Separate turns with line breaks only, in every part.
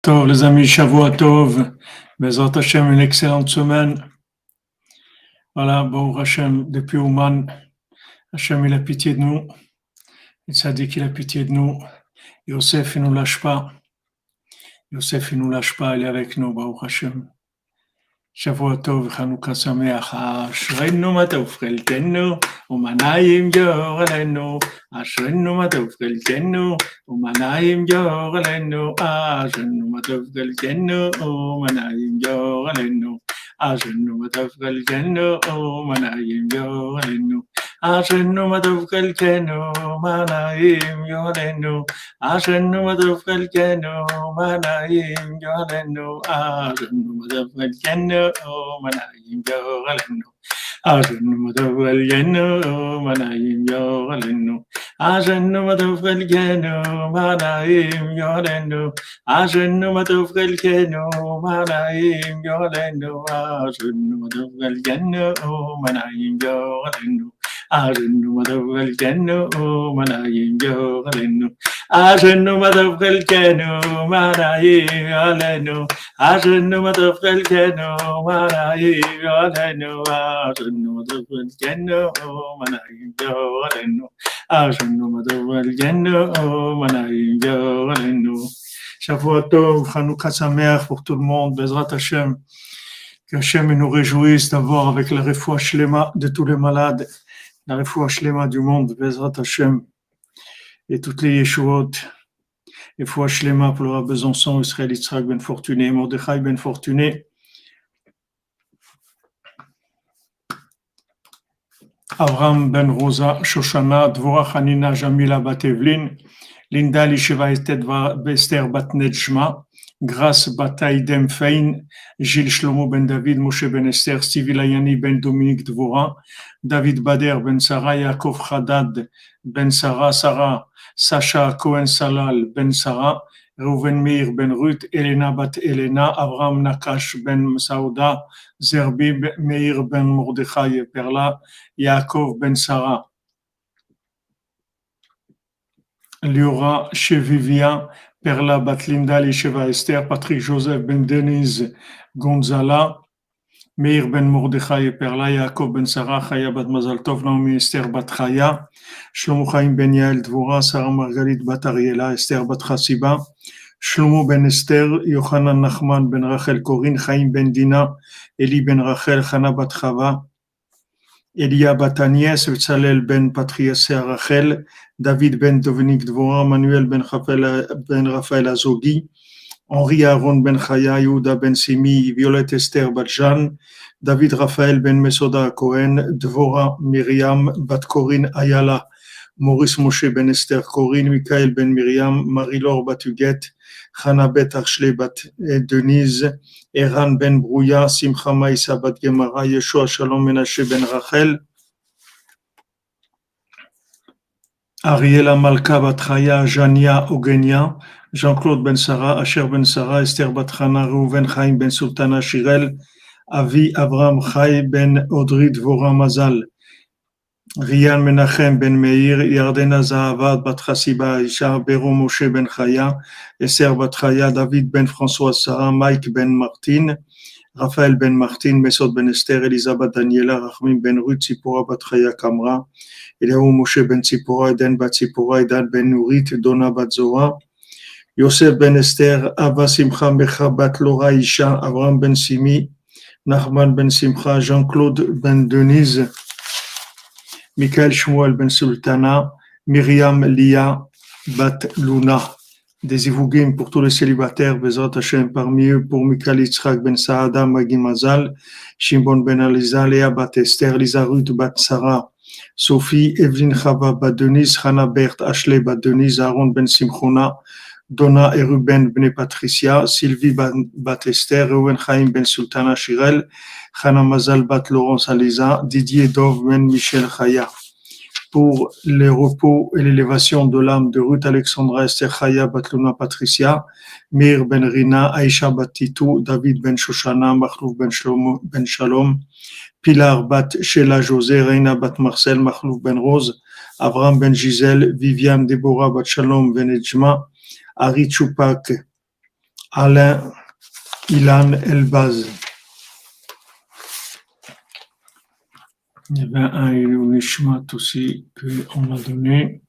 Tov, les amis, Shavua Tov, Bezrat Hashem, une excellente semaine. Voilà, bon Hashem, depuis Ouman, Hashem, il a pitié de nous. Il s'est dit qu'il a pitié de nous. Yosef, il nous lâche pas. Yosef, il nous lâche pas, il est avec nous, Baruch Hashem. Shavua Tov, Chanukah Sameach, Ashrenu ma tov chelkenu, umanayim yor alenu. Ashrenu ma tov chelkenu, umanayim yor alenu. Ashrenu ma tov chelkenu, umanayim yor alenu. Ashrenu ma tov chelkenu, umanayim yor alenu. Ashrenu ma tov chelkenu, umanayim yor alenu. Ashrenu ma tov chelkenu, umanayim yor alenu. Ashrenu ma tov chelkenu, umanayim yor alenu. Ashrenu ma tov chelkenu, umanayim yor alenu. Ashrenu ma tov chelkenu, umanayim yor alenu. Ashrenu ma tov chelkenu, umanayim yor alenu. Ashrenu ma tov chelkenu, umanayim yor alenu. Ashrenu ma tov chelkenu, umanayim yor alenu. Ashrenu ma tov chelkenu, umanayim yor alenu. Ashrenu ma tov chelkenu, umanayim yor alenu. Ashrenu ma tov chelkenu, umanayim yor alenu. Ashrenu ma tov chelkenu, umanayim yor alenu. Shavua Tov, Chanukah Sameach pour tout le monde, Bezrat Hashem. Que Hashem nous réjouisse d'avoir avec la refoua shlema de tous les malades, la refoua shlema du monde, Bezrat Hashem, et toutes les yeshuot, refoua shlema pour le Besançon, Israël Yitzhak ben Fortuné, Mordechai ben Fortuné, Avram ben Rosa, Shoshana, Dvorah Hanina, Jamila bat Evelyn, Linda Lisheva Esther bat Nejma, Grace Bataïdem Fein, Gilles Shlomo ben David, Moshe ben Esther, Stevie Layani ben Dominique Dvorah, David Bader ben Sarah, Yaakov Haddad ben Sarah, Sarah, Sacha Cohen Salal ben Sarah, Reuven Meir ben Ruth, Elena bat Elena, Avram Nakash ben Saouda, Zerbib Meir ben Mordechai Perla, Yaakov ben Sarah, Liora Chevivia, Perla Batlinda, Lisheva Esther, Patrick Joseph ben Denise Gonzala, Meir ben Mordechai Perla, Yaakov ben Sarah, Chaya bat Mazal Tov, Naomi Esther bat Chaya, Shlomo Chaim ben Yael Dvorah, Sarah Margalit bat Ariela, Esther bat Chasiba, Shlomo ben Esther, Yochanan Nachman ben Rachel Corinne, Chaim ben Dina, Eli ben Rachel, Chana bat Chava, Elia bat Agnès, Tzalel ben Patricia Rachel, David ben Dominique Dvorah, Manuel ben Raphaël Azogi, Henri Aaron ben Chaya, Yehuda ben Simi, Violette Esther bat Jeanne, David Raphaël ben Mesoda Cohen, Dvorah Myriam bat Corinne Ayala, Maurice Moshe ben Esther Corinne, Michael ben Myriam, Marie-Laure bat Huguette, Chana bet Archley bat Denise, Eran ben Brouya, Simcha Maïsa bat Gemara, Yeshua Shalom Menashe ben Rachel, Ariela Malka bat Chaya, Jania Ogenia, Jean-Claude ben Sarah, Asher ben Sarah, Esther bat Chana, Reuven Chaim ben Sultana Shirel, Avi Avram Chai ben Audrey Dvorah Mazal, Rian Menachem ben Meir, Yardena Zahavat bat Chassiba, Isha Bero Moshe ben Chaya, Esther bat Chaya, David ben François Sarah, Mike ben Martin, Raphaël ben Martin, Mesod ben Esther, Elisabeth Daniela, Rachmim ben Ruth, Tzipora bat Chaya Kamra, Eliaou Moshe ben Tzipora, Eden bat Tzipora, Edan ben Nurit, Dona bat Zoha, Yosef ben Esther, Ava Simcha Mecha bat Laura Isha, Avram ben Simi, Nachman ben Simcha, Jean-Claude ben Denise, Michael Shmuel ben Sultana, Myriam Lia bat Luna. Des Ivougim pour tous les célibataires, Bezrat Hashem, parmi eux pour Michael Yitzhak ben Saada, Magi Mazal, Shimon ben Aliza, Léa bat Esther, Lisa Ruth bat Sarah, Sophie, Evelyn Chava bat Denise, Hannah Berthe, Ashley bat Denise, Aaron ben Simchona, Donna et Ruben ben Patricia, Sylvie bat Esther, Reuven Chaim ben Sultana Shirel, Chana Mazal bat Laurence Aliza, Didier Dov ben Michel Chaya. Pour le repos et l'élévation de l'âme de Ruth Alexandra Esther Chaya bat Luna Patricia, Meir ben Rina, Aisha bat Titou, David ben Shoshana, Machlouf ben Shalom, Pilar bat Sheila José, Reina bat Marcel, Machlouf ben Rose, Avram ben Gisèle, Viviane Deborah bat Shalom ben Ejma, Ari Chupak Alain Ilan Elbaz. Il y avait un Nishmat aussi qu'on m'a donné.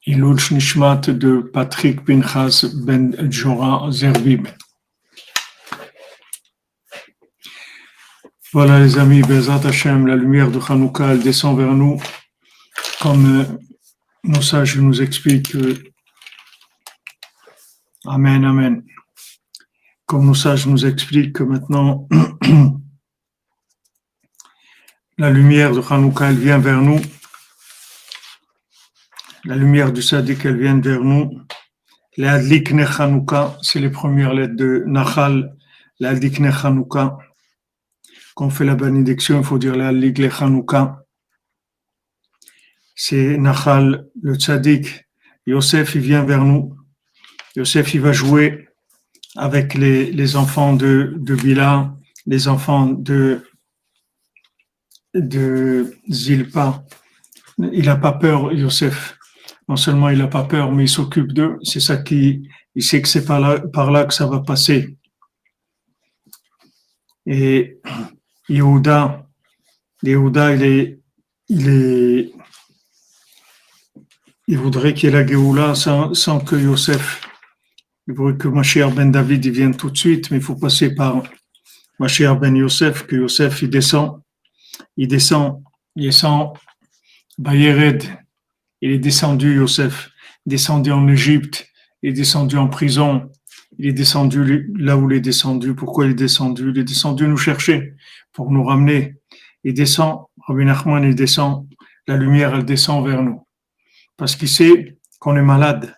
Ilul Nishmat de Patrick Pinchas Ben Jora Zerbib. Voilà les amis, Bezat Hashem, la lumière de Hanouka, elle descend vers nous, comme nos sages nous expliquent. Amen, amen. Comme nos sages nous expliquent que maintenant, la lumière de Hanouka, elle vient vers nous. La lumière du Sadiq, elle vient vers nous. L'Adlik Ne Hanouka, c'est les premières lettres de Nachal, l'Adlik Ne Hanouka. Quand on fait la bénédiction, il faut dire l'Adlik Le Hanouka. C'est Nachal, le Tzadik. Yosef, il vient vers nous. Yosef, il va jouer avec les enfants de Bila, les enfants de Zilpa. Il n'a pas peur, Yosef. Non seulement il n'a pas peur, mais il s'occupe d'eux. C'est ça il sait que c'est par là que ça va passer. Et Yehuda, il voudrait qu'il y ait la Géoula sans que Yosef, il voudrait que Mashiach ben David il vienne tout de suite, mais il faut passer par Mashiach ben Yosef, que Yosef il descend Bayered, il est descendu Yosef, descendu en Égypte, il est descendu en prison, il est descendu là où il est descendu. Pourquoi il est descendu? Il est descendu nous chercher, pour nous ramener. Il descend, Rabbi Nachman, il descend, la lumière, elle descend vers nous. Parce qu'il sait qu'on est malade.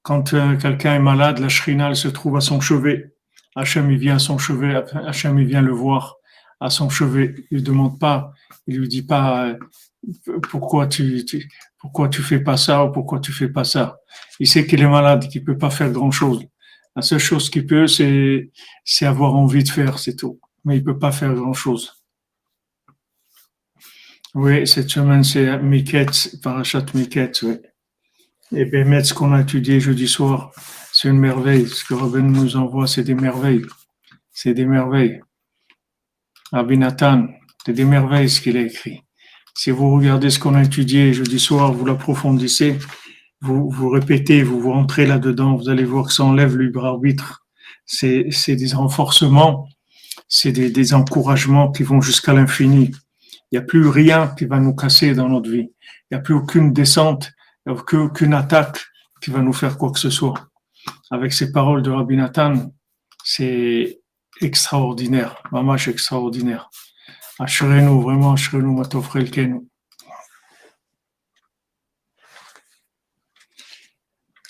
Quand quelqu'un est malade, la shrina, elle se trouve à son chevet. Hachem, il vient à son chevet, Hachem, il vient le voir à son chevet. Il ne demande pas, il lui dit pas pourquoi tu fais pas ça ou pourquoi tu fais pas ça. Il sait qu'il est malade, qu'il peut pas faire grand chose. La seule chose qu'il peut, c'est avoir envie de faire, c'est tout. Mais il peut pas faire grand chose. Oui, cette semaine, c'est Miketz, Parashat Miketz, oui. Et Bémet, ce qu'on a étudié jeudi soir, c'est une merveille. Ce que Rabbeinu nous envoie, c'est des merveilles. C'est des merveilles. Rabbi Nathan, c'est des merveilles ce qu'il a écrit. Si vous regardez ce qu'on a étudié jeudi soir, vous l'approfondissez, vous répétez, vous rentrez là-dedans, vous allez voir que ça enlève le libre arbitre. C'est des renforcements, c'est des encouragements qui vont jusqu'à l'infini. Il n'y a plus rien qui va nous casser dans notre vie. Il n'y a plus aucune descente, il n'y a aucune attaque qui va nous faire quoi que ce soit. Avec ces paroles de Rabbi Nathan, c'est extraordinaire, mamash extraordinaire. Ashrenu, vraiment, Ashrenu, Matov Relkenu.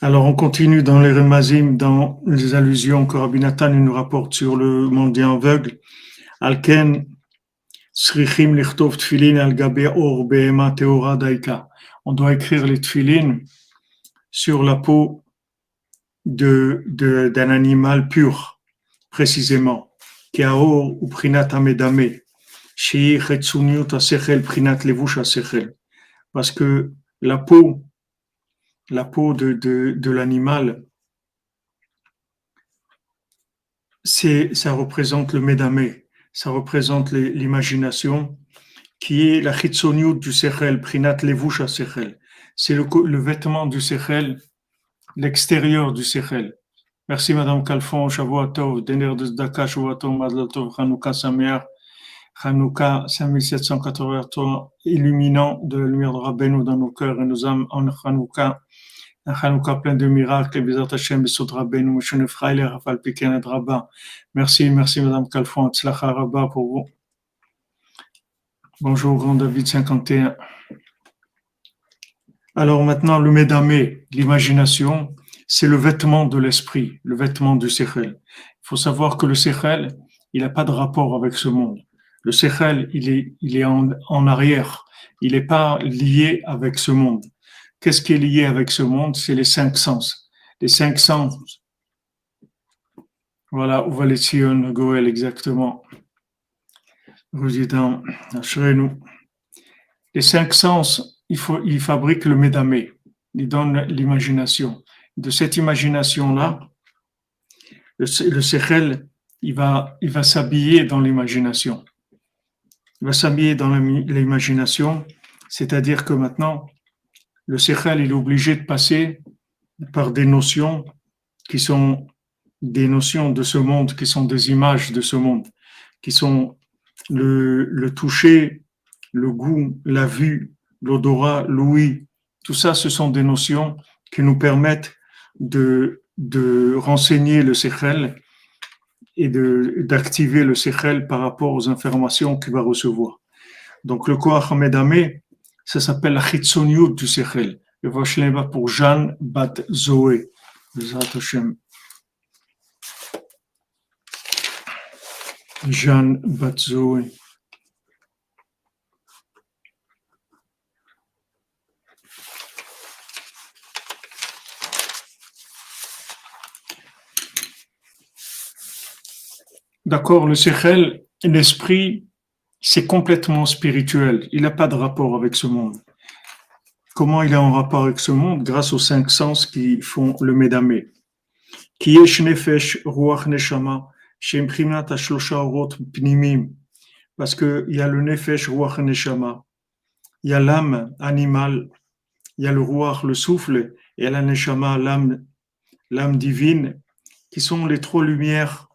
Alors, on continue dans les Remazim, dans les allusions que Rabbi Nathan nous rapporte sur le mendiant aveugle. Alken, Srichim lichtov tfilin al gabe or be'ema teora daika. On doit écrire les tfilin sur la peau d'un animal pur, précisément. Keaor ou prinat amedame. Shi chetsunyut asechel prinat levush asechel. Parce que la peau de l'animal, ça représente le médamé, ça représente l'imagination, qui est la chitsoniut du sechel, prinat levush sechel. C'est le vêtement du sechel, l'extérieur du sechel. Merci Madame Calfon, Shavua Tov, Dener de Zdaka, Shavua Tov, Mazal Tov, Hanouka Sameach, Hanouka 5783, illuminant de la lumière de Rabbeinu dans nos cœurs et nos âmes en Hanouka. Un Hanouka plein de miracles, et Bezat Hashem, Besot Rabbeinu, Meshone Frailer, Rafal Piken et Rabba. Merci Madame Calfon, Tzlacha Rabba pour vous. Bonjour, Grand David 51. Alors maintenant, le médamé, l'imagination, c'est le vêtement de l'esprit, le vêtement du sechel. Il faut savoir que le sechel, il n'a pas de rapport avec ce monde. Le sechel, il est en arrière. Il n'est pas lié avec ce monde. Qu'est-ce qui est lié avec ce monde? C'est les 5 sens. Les 5 sens. Voilà, où va les Sion, Goël, exactement. Résident, Ashrenu. Les cinq sens, il fabrique le médamé. Il donne l'imagination. De cette imagination-là, le sechel, il va s'habiller dans l'imagination. Il va s'habiller dans l'imagination, c'est-à-dire que maintenant, le sechel, il est obligé de passer par des notions qui sont des notions de ce monde, qui sont des images de ce monde, qui sont le toucher, le goût, la vue, l'odorat, l'ouïe. Tout ça, ce sont des notions qui nous permettent de renseigner le sechel et d'activer le sechel par rapport aux informations qu'il va recevoir. Donc le koach medamé, ça s'appelle la chitzoniut du sechel. Le vachleva pour Jeanne Bat Zoé. Jeanne Bat Zoé. D'accord, le sechel, l'esprit, c'est complètement spirituel. Il n'a pas de rapport avec ce monde. Comment il est en rapport avec ce monde? Grâce aux cinq sens qui font le médamé. Ki yesh nefesh ruach neshama shem prinat hashlosha orot pnimim. Parce que il y a le nefesh ruach neshama, il y a l'âme animale, il y a le ruach, le souffle, et la neshama, l'âme divine, qui sont les trois lumières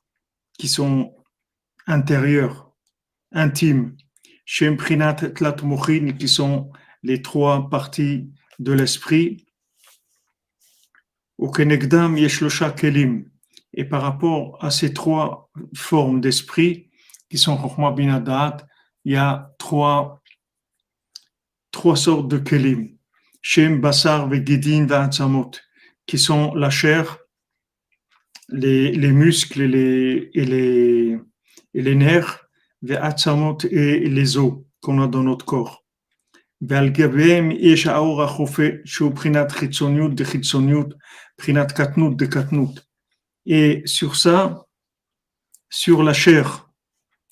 qui sont intérieures, intimes. Shem prinat tlat mochin, qui sont les trois parties de l'esprit. Au Kenegdam Yeshlosha Kelim. Et par rapport à ces trois formes d'esprit, qui sont Chokhmah Bin Hadat, il y a trois sortes de Kelim. Shem Basar Vegidin Va'atzamot, qui sont la chair, les muscles et les nerfs, Va'atzamot et les os qu'on a dans notre corps. ועל גביהם יש האור החופה שהוא בחינת חיצוניות דחיצוניות, בחינת קטנות דקטנות. Et sur ça, sur la chair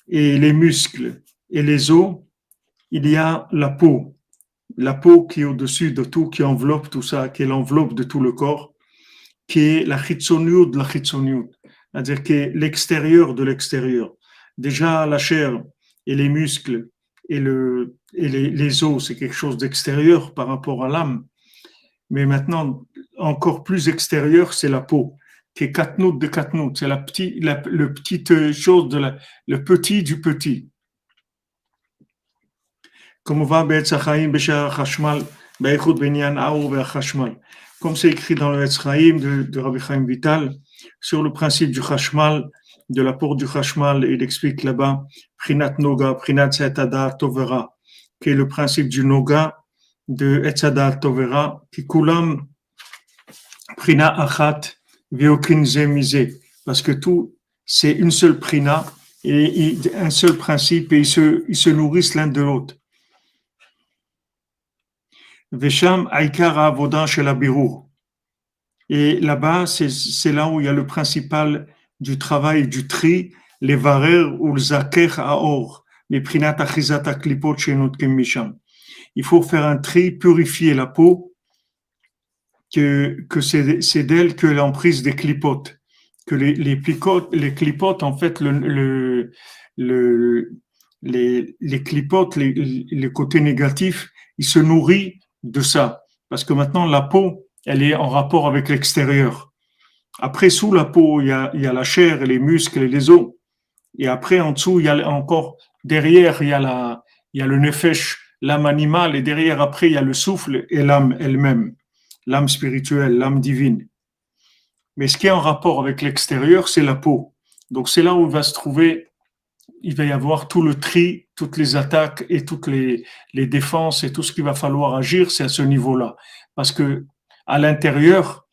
et les muscles et les os, il y a la peau qui est au-dessus de tout, qui enveloppe tout ça, qui est l'enveloppe de tout le corps, qui est la chitzoniut de la chitzoniut, c'est-à-dire qui est l'extérieur de l'extérieur. Déjà la chair et les muscles et les os, c'est quelque chose d'extérieur par rapport à l'âme. Mais maintenant, encore plus extérieur, c'est la peau, qui est katnout de katnout. C'est le petite chose, le petit du petit. Comme on va comme c'est écrit dans le Etz Chaim de Rabbi Chaim Vital, sur le principe du Chashmal, de l'apport du Chashmal, il explique là-bas, Prinat Noga, Prinat Etadar Tovera, qui est le principe du Noga, de Etadar Tovera, qui coulam Prina Achat, Veokin Zemize, parce que tout, c'est une seule Prina, et un seul principe, et ils se nourrissent l'un de l'autre. Vesham Aikar Avodan Shel Abirur. Et là-bas, c'est là où il y a le principal du travail du tri, les varer ou le zaker aor, les prinat achizat aklipot chez notre misham. Il faut faire un tri, purifier la peau, que c'est d'elle que l'emprise des clipotes, que les clipotes, en fait, les clipotes, les côtés négatifs, ils se nourrissent de ça. Parce que maintenant, la peau, elle est en rapport avec l'extérieur. Après, sous la peau, il y a la chair et les muscles et les os. Et après, en dessous, il y a encore, derrière, il y a le nefesh, l'âme animale, et derrière, après, il y a le souffle et l'âme elle-même, l'âme spirituelle, l'âme divine. Mais ce qui est en rapport avec l'extérieur, c'est la peau. Donc, c'est là où il va y avoir tout le tri, toutes les attaques et toutes les défenses et tout ce qu'il va falloir agir, c'est à ce niveau-là. Parce que à l'intérieur,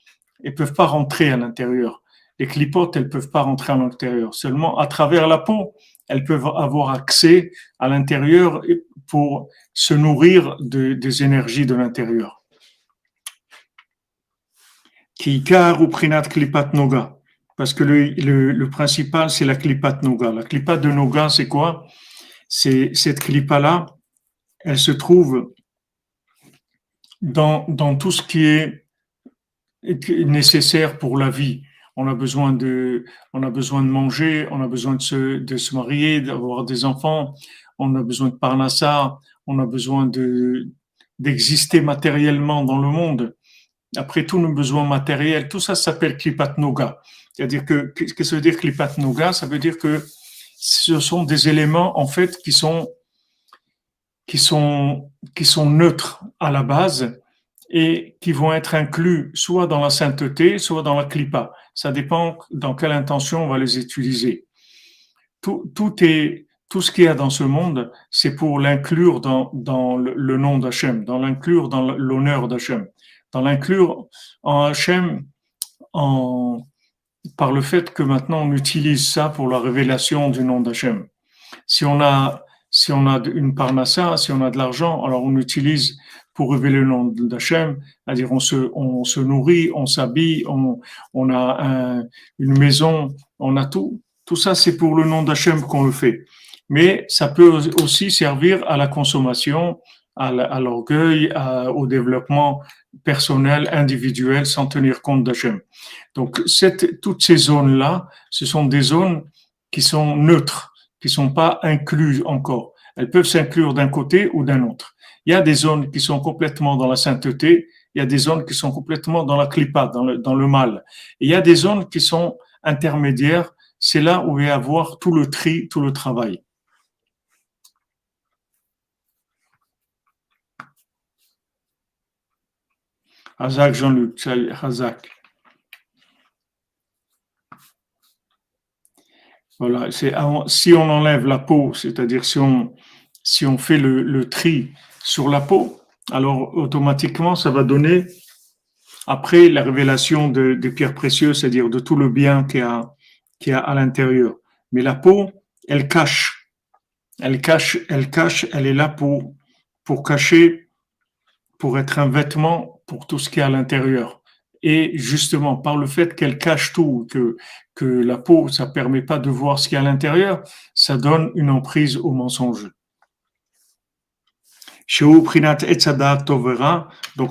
elles peuvent pas rentrer à l'intérieur. Les clipotes, elles peuvent pas rentrer à l'intérieur. Seulement, à travers la peau, elles peuvent avoir accès à l'intérieur pour se nourrir des énergies de l'intérieur. Kikar ou prinat klipat noga. Parce que le principal, c'est la klipat noga. La klipat de noga, c'est quoi? C'est cette klipa-là, elle se trouve dans tout ce qui est nécessaire pour la vie. On a besoin on a besoin de manger, on a besoin de se marier, d'avoir des enfants, on a besoin de parnassa, on a besoin d'exister matériellement dans le monde. Après, tous nos besoins matériels, tout ça s'appelle Klipat Noga. C'est-à-dire qu'est-ce que ça veut dire Klipat Noga? Ça veut dire que ce sont des éléments, en fait, qui sont neutres à la base et qui vont être inclus soit dans la sainteté, soit dans la Klipa. Ça dépend dans quelle intention on va les utiliser. Tout ce qu'il y a dans ce monde, c'est pour l'inclure dans le nom d'Hachem, dans l'inclure dans l'honneur d'Hachem, dans l'inclure en Hachem par le fait que maintenant on utilise ça pour la révélation du nom d'Hachem. Si on a une parnassa, si on a de l'argent, alors on utilise pour révéler le nom d'Hachem, c'est-à-dire on se nourrit, on s'habille, on a une maison, on a tout. Tout ça, c'est pour le nom d'Hachem qu'on le fait. Mais ça peut aussi servir à la consommation, à l'orgueil, au développement personnel, individuel, sans tenir compte d'Hachem. Donc, toutes ces zones-là, ce sont des zones qui sont neutres, qui ne sont pas incluses encore. Elles peuvent s'inclure d'un côté ou d'un autre. Il y a des zones qui sont complètement dans la sainteté, il y a des zones qui sont complètement dans la klipa, dans le mal. Et il y a des zones qui sont intermédiaires, c'est là où il va y avoir tout le tri, tout le travail. Hazak Jean-Luc, Hazak. Voilà, si on enlève la peau, c'est-à-dire si on fait le tri sur la peau, alors automatiquement ça va donner après la révélation des pierres précieuses, c'est-à-dire de tout le bien qu'il y a à l'intérieur. Mais la peau, elle cache, elle est là pour cacher, pour être un vêtement pour tout ce qui est à l'intérieur. Et justement, par le fait qu'elle cache tout, que la peau, ça permet pas de voir ce qu'il y a à l'intérieur, ça donne une emprise au mensonge. Donc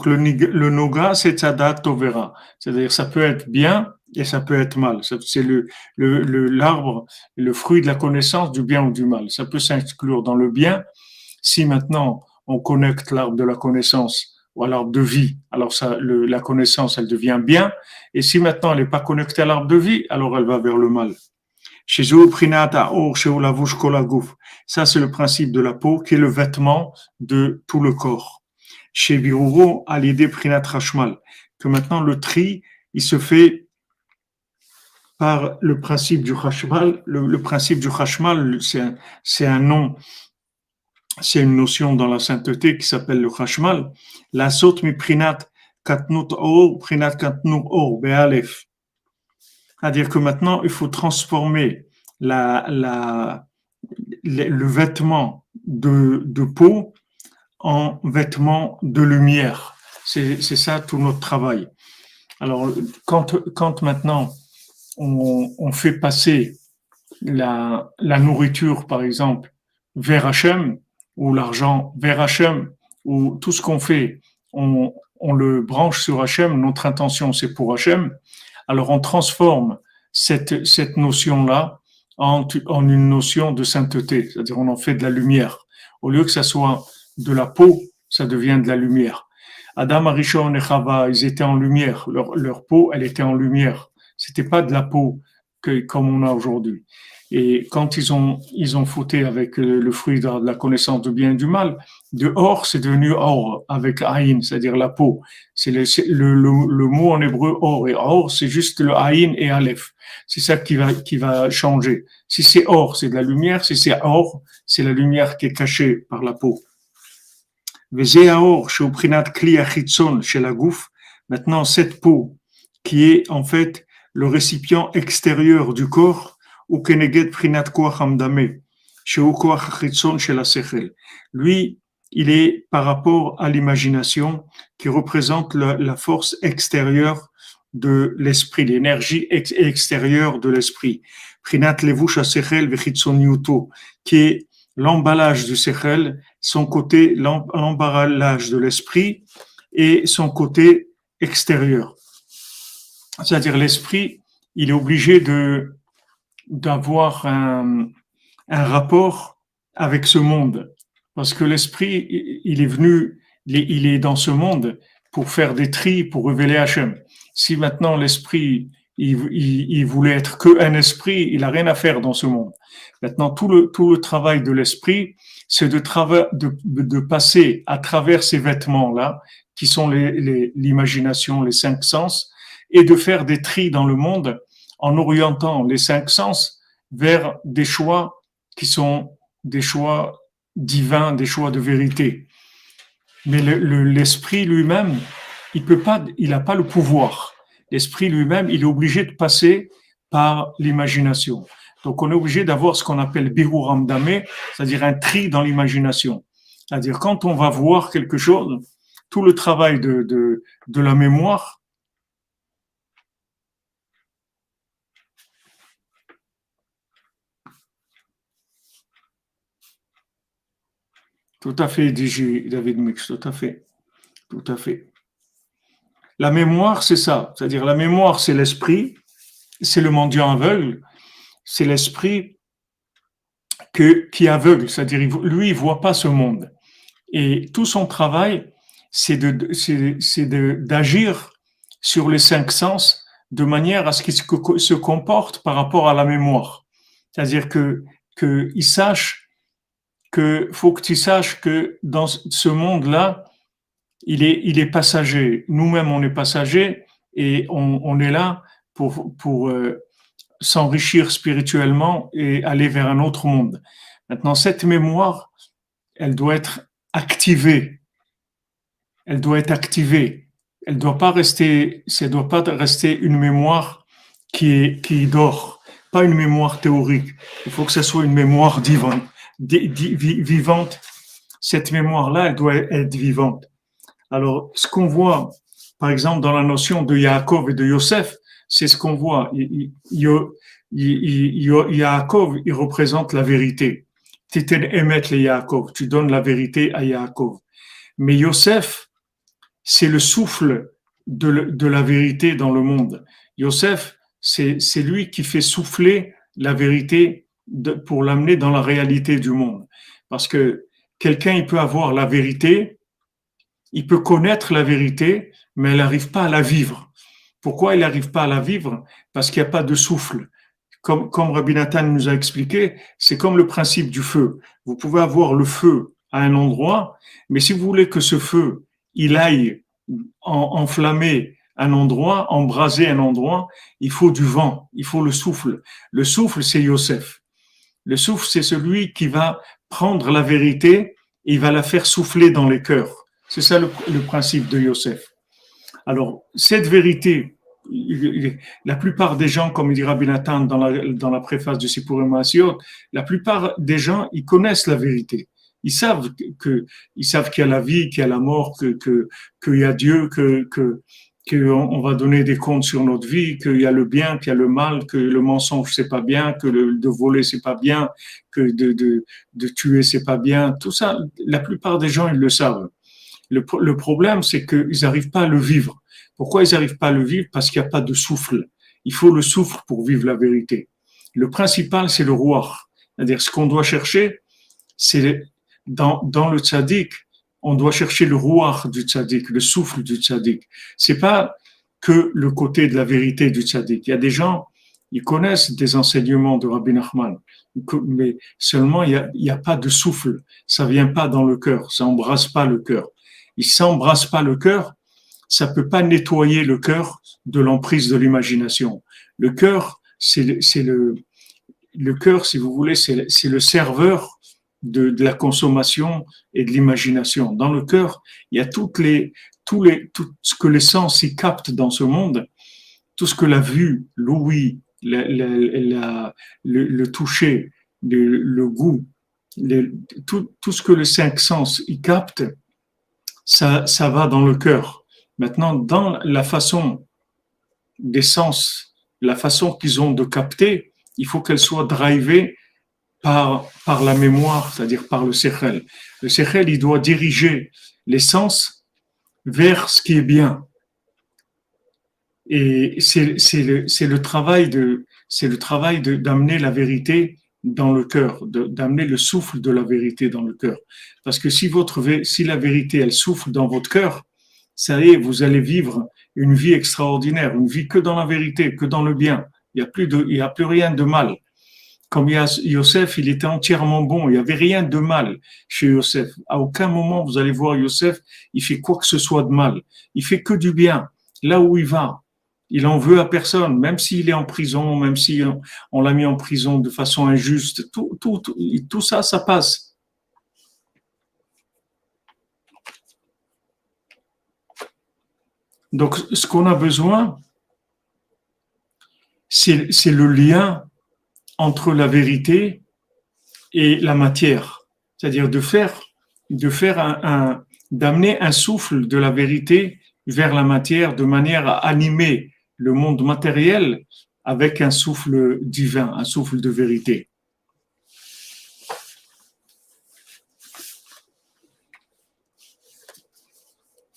le noga, c'est tzadat tovera. C'est-à-dire ça peut être bien et ça peut être mal. C'est l'arbre, le fruit de la connaissance du bien ou du mal. Ça peut s'inclure dans le bien. Si maintenant on connecte l'arbre de la connaissance ou à l'arbre de vie, alors la connaissance, elle devient bien. Et si maintenant elle n'est pas connectée à l'arbre de vie, alors elle va vers le mal. Ça, c'est le principe de la peau qui est le vêtement de tout le corps. Chez Biruro, à l'idée Prinat Rashmal, que maintenant le tri, il se fait par le principe du Hashmal. Le principe du Hashmal, c'est un nom, c'est une notion dans la sainteté qui s'appelle le Hashmal. La saute mi Prinat Katnut Or, Prinat Katnut Or, Be'alef. C'est-à-dire que maintenant, il faut transformer le vêtement de peau en vêtement de lumière. C'est ça tout notre travail. Alors, quand maintenant on fait passer la nourriture, par exemple, vers Hachem, ou l'argent vers Hachem, ou tout ce qu'on fait, on le branche sur Hachem, notre intention c'est pour Hachem, alors on transforme cette notion-là en une notion de sainteté, c'est-à-dire on en fait de la lumière. Au lieu que ça soit de la peau, ça devient de la lumière. Adam, Arishon et Chava, ils étaient en lumière, leur peau, elle était en lumière. C'était pas de la peau comme on a aujourd'hui. Et quand ils ont fauté avec le fruit de la connaissance du bien et du mal, de or, c'est devenu or, avec aïn, c'est-à-dire la peau. C'est le mot en hébreu or. Et or, c'est juste le aïn et aleph. C'est ça qui va changer. Si c'est or, c'est de la lumière. Si c'est or, c'est la lumière qui est cachée par la peau. Maintenant, cette peau, qui est en fait le récipient extérieur du corps, lui, il est par rapport à l'imagination qui représente la force extérieure de l'esprit, l'énergie extérieure de l'esprit. Qui est l'emballage du sechel, son côté, l'emballage de l'esprit et son côté extérieur. C'est-à-dire l'esprit, il est obligé d'avoir un rapport avec ce monde. Parce que l'esprit, il est venu, il est dans ce monde pour faire des tris, pour révéler Hachem. Si maintenant l'esprit, il voulait être qu'un esprit, il n'a rien à faire dans ce monde. Maintenant, tout le travail de l'esprit, c'est de passer à travers ces vêtements-là, qui sont l'imagination, les cinq sens, et de faire des tris dans le monde en orientant les cinq sens vers des choix qui sont des choix divins, des choix de vérité. Mais l'esprit lui-même, il n'a pas le pouvoir. L'esprit lui-même, il est obligé de passer par l'imagination. Donc, on est obligé d'avoir ce qu'on appelle Birur Hamdameh, c'est-à-dire un tri dans l'imagination. C'est-à-dire, quand on va voir quelque chose, tout le travail de la mémoire, tout à fait, dit David Mix, tout à fait, tout à fait. La mémoire, c'est ça. C'est-à-dire, la mémoire, c'est l'esprit, c'est le mendiant aveugle, c'est l'esprit qui est aveugle. C'est-à-dire, lui, il voit pas ce monde. Et tout son travail, c'est d'agir sur les cinq sens de manière à ce qu'il se comporte par rapport à la mémoire. C'est-à-dire il sache faut que tu saches que dans ce monde-là, il est passager. Nous-mêmes, on est passager et on est là pour s'enrichir spirituellement et aller vers un autre monde. Maintenant, cette mémoire, elle doit être activée. Elle doit être activée. Elle doit pas rester, ça doit pas rester une mémoire qui dort, pas une mémoire théorique. Il faut que ce soit une mémoire vivante. Cette mémoire-là, elle doit être vivante. Alors, ce qu'on voit, par exemple, dans la notion de Yaakov et de Yosef, c'est ce qu'on voit. Yaakov, il représente la vérité. Tu donnes la vérité à Yaakov. Mais Yosef, c'est le souffle de la vérité dans le monde. Yosef, c'est lui qui fait souffler la vérité pour l'amener dans la réalité du monde. Parce que quelqu'un, il peut avoir la vérité, il peut connaître la vérité, mais il n'arrive pas à la vivre. Pourquoi il n'arrive pas à la vivre? Parce qu'il n'y a pas de souffle. Comme Rabbi Nathan nous a expliqué, c'est comme le principe du feu. Vous pouvez avoir le feu à un endroit, mais si vous voulez que ce feu, il aille enflammer un endroit, embraser un endroit, il faut du vent, il faut le souffle. Le souffle, c'est Yosef. Le souffle, c'est celui qui va prendre la vérité et il va la faire souffler dans les cœurs. C'est ça le principe de Yosef. Alors, cette vérité, la plupart des gens, comme il dit Rabbi Nathan dans la préface du Sipurim Maasiot, la plupart des gens, ils connaissent la vérité. Ils savent qu'il y a la vie, qu'il y a la mort, qu'il y a Dieu, qu'on va donner des comptes sur notre vie, qu'il y a le bien, qu'il y a le mal, que le mensonge c'est pas bien, que de voler c'est pas bien, que de tuer c'est pas bien. Tout ça, la plupart des gens ils le savent. Le problème c'est qu'ils n'arrivent pas à le vivre. Pourquoi ils n'arrivent pas à le vivre? Parce qu'il n'y a pas de souffle. Il faut le souffle pour vivre la vérité. Le principal c'est le roi. C'est-à-dire ce qu'on doit chercher, c'est dans le tzaddik, on doit chercher le rouach du tzaddik, le souffle du tzaddik. C'est pas que le côté de la vérité du tzaddik. Il y a des gens, ils connaissent des enseignements de Rabbi Nachman, mais seulement il y a pas de souffle. Ça vient pas dans le cœur, ça embrasse pas le cœur. Il s'embrasse pas le cœur, ça peut pas nettoyer le cœur de l'emprise de l'imagination. Le cœur, c'est le cœur, si vous voulez, c'est le serveur de la consommation et de l'imagination. Dans le cœur, il y a tout ce que les sens y captent dans ce monde, tout ce que la vue, l'ouïe, le toucher, le goût, tout ce que les cinq sens y captent, ça va dans le cœur. Maintenant, dans la façon des sens, la façon qu'ils ont de capter, il faut qu'elle soit drivée par la mémoire, c'est-à-dire par le sechel. Le sechel, il doit diriger les sens vers ce qui est bien. Et c'est le travail d'amener la vérité dans le cœur, d'amener le souffle de la vérité dans le cœur. Parce que si la vérité, elle souffle dans votre cœur, ça y est, vous allez vivre une vie extraordinaire, une vie que dans la vérité, que dans le bien. Il y a plus rien de mal. Comme Yosef, il était entièrement bon. Il n'y avait rien de mal chez Yosef. À aucun moment, vous allez voir Yosef, il fait quoi que ce soit de mal. Il fait que du bien. Là où il va, il en veut à personne, même s'il est en prison, même si on l'a mis en prison de façon injuste. Tout ça, ça passe. Donc, ce qu'on a besoin, c'est le lien entre la vérité et la matière. C'est-à-dire d'amener un souffle de la vérité vers la matière de manière à animer le monde matériel avec un souffle divin, un souffle de vérité.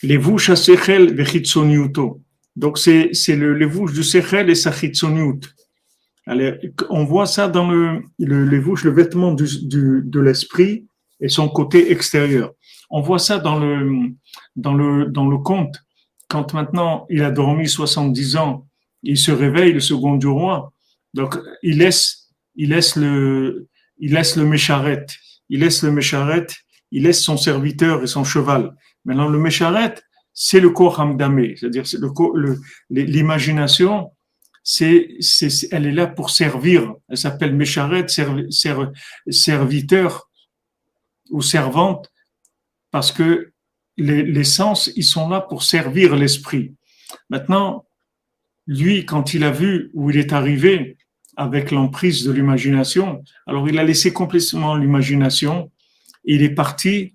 Les vouches à sechel vechitsoniuto. Donc c'est le levush du sechel et sa chitsoniut. On voit ça dans le levush, le vêtement de l'esprit et son côté extérieur. On voit ça dans le conte. Quand maintenant il a dormi 70 ans, il se réveille, le second du roi. Donc il laisse le mécharet. Il laisse son serviteur et son cheval. Maintenant, le mécharet, c'est le corps hamdamé, c'est-à-dire c'est l'imagination, elle est là pour servir. Elle s'appelle mécharet, serviteur ou servante, parce que les sens, ils sont là pour servir l'esprit. Maintenant, lui, quand il a vu où il est arrivé avec l'emprise de l'imagination, alors il a laissé complètement l'imagination et il est parti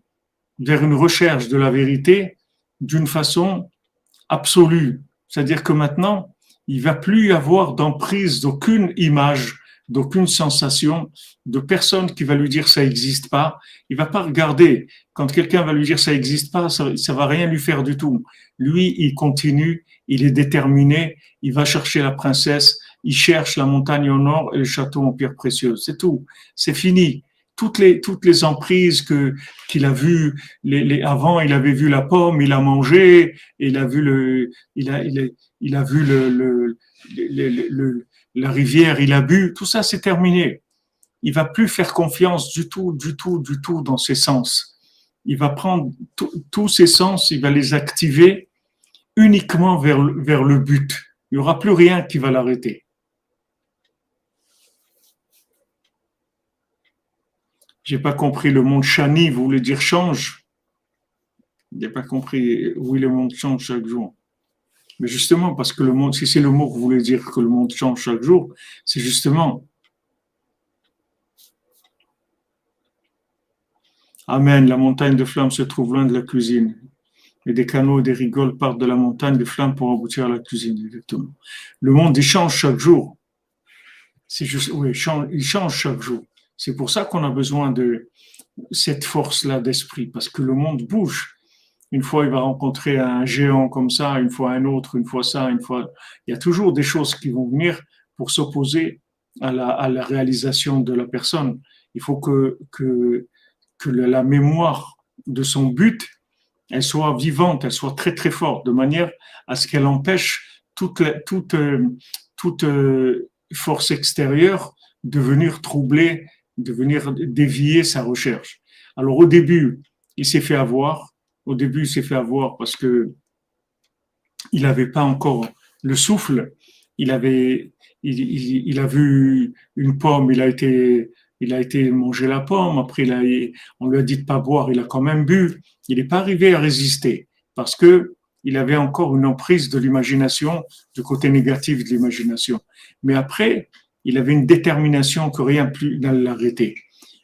vers une recherche de la vérité d'une façon absolue. C'est-à-dire que maintenant, il va plus y avoir d'emprise d'aucune image, d'aucune sensation, de personne qui va lui dire ça n'existe pas. Il va pas regarder. Quand quelqu'un va lui dire ça n'existe pas, ça va rien lui faire du tout. Lui, il continue, il est déterminé, il va chercher la princesse, il cherche la montagne au nord et le château en pierre précieuse. C'est tout. C'est fini. Toutes les emprises qu'il a vues, avant, il avait vu la pomme, il a mangé, il a vu il a vu la rivière, il a bu, tout ça c'est terminé. Il va plus faire confiance du tout dans ses sens. Il va prendre tous ses sens, il va les activer uniquement vers le but. Il n'y aura plus rien qui va l'arrêter. J'ai pas compris le monde shani, vous voulez dire change? J'ai pas compris, oui, le monde change chaque jour. Mais justement, parce que le monde, si c'est le mot que vous voulez dire que le monde change chaque jour, c'est justement. Amen, la montagne de flammes se trouve loin de la cuisine. Et des canaux et des rigoles partent de la montagne de flammes pour aboutir à la cuisine, exactement. Le monde, il change chaque jour. C'est juste, oui, il change chaque jour. C'est pour ça qu'on a besoin de cette force-là d'esprit, parce que le monde bouge. Une fois, il va rencontrer un géant comme ça, une fois un autre, une fois ça, une fois. Il y a toujours des choses qui vont venir pour s'opposer à la réalisation de la personne. Il faut que la mémoire de son but, elle soit vivante, elle soit très très forte, de manière à ce qu'elle empêche toute force extérieure de venir troubler, de venir dévier sa recherche. Alors au début, il s'est fait avoir. Au début, il s'est fait avoir parce que il n'avait pas encore le souffle. Il a vu une pomme, il a été manger la pomme. Après, on lui a dit de pas boire, il a quand même bu. Il n'est pas arrivé à résister parce que il avait encore une emprise de l'imagination, du côté négatif de l'imagination. Mais après, il avait une détermination que rien plus n'allait l'arrêter.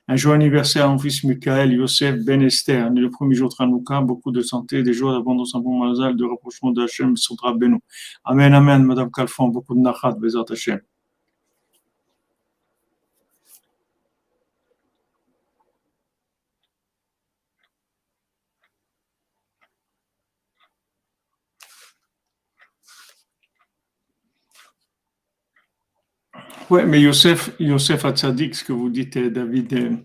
Un joyeux anniversaire à mon fils Michael Yosef Ben Esther, né le premier jour de Hanouka, beaucoup de santé, des jours d'abondance en bon mazal, de rapprochement d'Hachem, Soudra Benou. Amen, amen, Madame Kalfon, beaucoup de nachat, Bezat Hachem. Ouais, mais Yosef Hatzadik, ce que vous dites, David,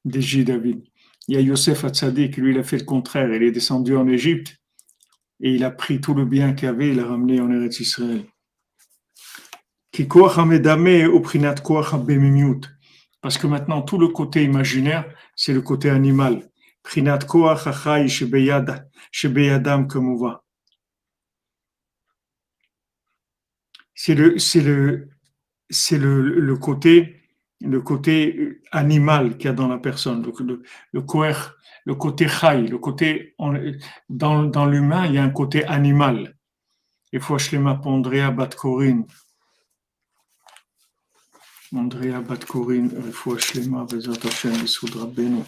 David. Il y a Yosef Hatzadik, lui, il a fait le contraire. Il est descendu en Égypte et il a pris tout le bien qu'il y avait, il l'a ramené en Eretz Israël. Ki koach hamedame ou prinat koach habemimiut. Parce que maintenant, tout le côté imaginaire, c'est le côté animal. Prinat koach hachai shebeyadam kemuva. C'est le côté animal qu'il y a dans la personne, le koach, le côté chai, dans l'humain, il y a un côté animal. Il faut Shlema Andrea Batkorin. Andrea Batkorin, Refoua Shlema, Bezat Hashem, Bissoud Rabbeinu.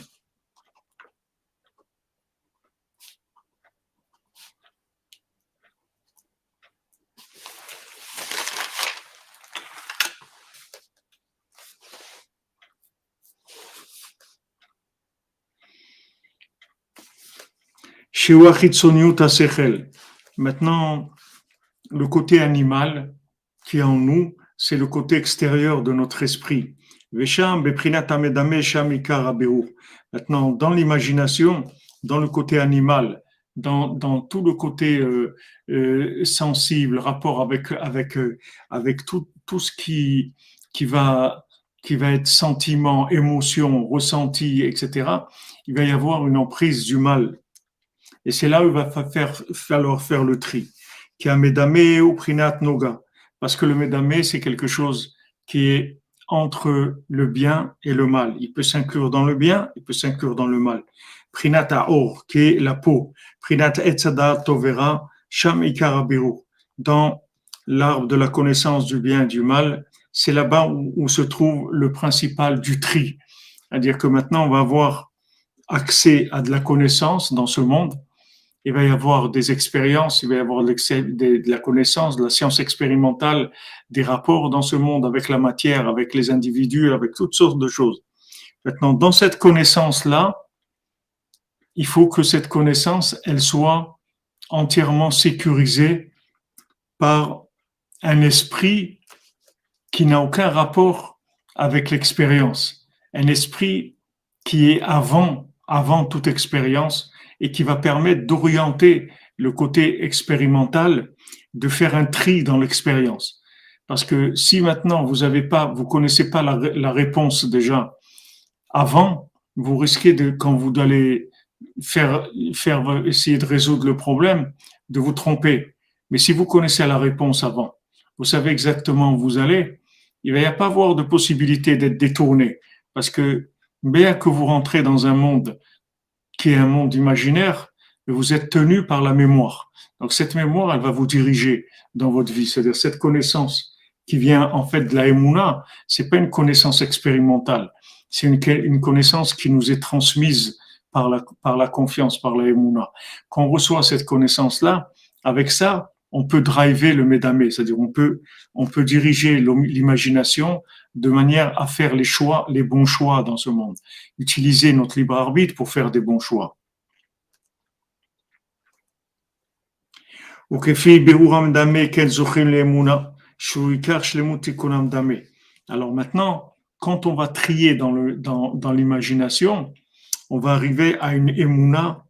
Maintenant, le côté animal qui est en nous, c'est le côté extérieur de notre esprit. Maintenant, dans l'imagination, dans le côté animal, dans tout le côté sensible, rapport avec tout ce qui va, qui va être sentiment, émotion, ressenti, etc., il va y avoir une emprise du mal. Et c'est là où il va falloir faire le tri. Qui a medame ou prinat noga. Parce que le medame, c'est quelque chose qui est entre le bien et le mal. Il peut s'inclure dans le bien, il peut s'inclure dans le mal. Prinat aor, qui est la peau. Prinat etzada tovera, sham ikarabiru. Dans l'arbre de la connaissance du bien et du mal, c'est là-bas où se trouve le principal du tri. C'est-à-dire que maintenant, on va avoir accès à de la connaissance dans ce monde. Il va y avoir des expériences, il va y avoir de la connaissance, de la science expérimentale, des rapports dans ce monde avec la matière, avec les individus, avec toutes sortes de choses. Maintenant, dans cette connaissance-là, il faut que cette connaissance, elle soit entièrement sécurisée par un esprit qui n'a aucun rapport avec l'expérience. Un esprit qui est avant toute expérience, et qui va permettre d'orienter le côté expérimental, de faire un tri dans l'expérience. Parce que si maintenant vous connaissez pas la réponse déjà avant, vous risquez quand vous allez essayer de résoudre le problème, de vous tromper. Mais si vous connaissez la réponse avant, vous savez exactement où vous allez, il va y pas avoir de possibilité d'être détourné. Parce que bien que vous rentrez dans un monde qui est un monde imaginaire, vous êtes tenu par la mémoire. Donc cette mémoire, elle va vous diriger dans votre vie. C'est-à-dire cette connaissance qui vient en fait de la Emouna, c'est pas une connaissance expérimentale, c'est une connaissance qui nous est transmise par la confiance, par la Emouna. Quand on reçoit cette connaissance-là, avec ça, on peut driver le médamé, c'est-à-dire on peut diriger l'imagination de manière à faire les bons choix dans ce monde. Utiliser notre libre arbitre pour faire des bons choix. Alors maintenant, quand on va trier dans l'imagination, on va arriver à une émouna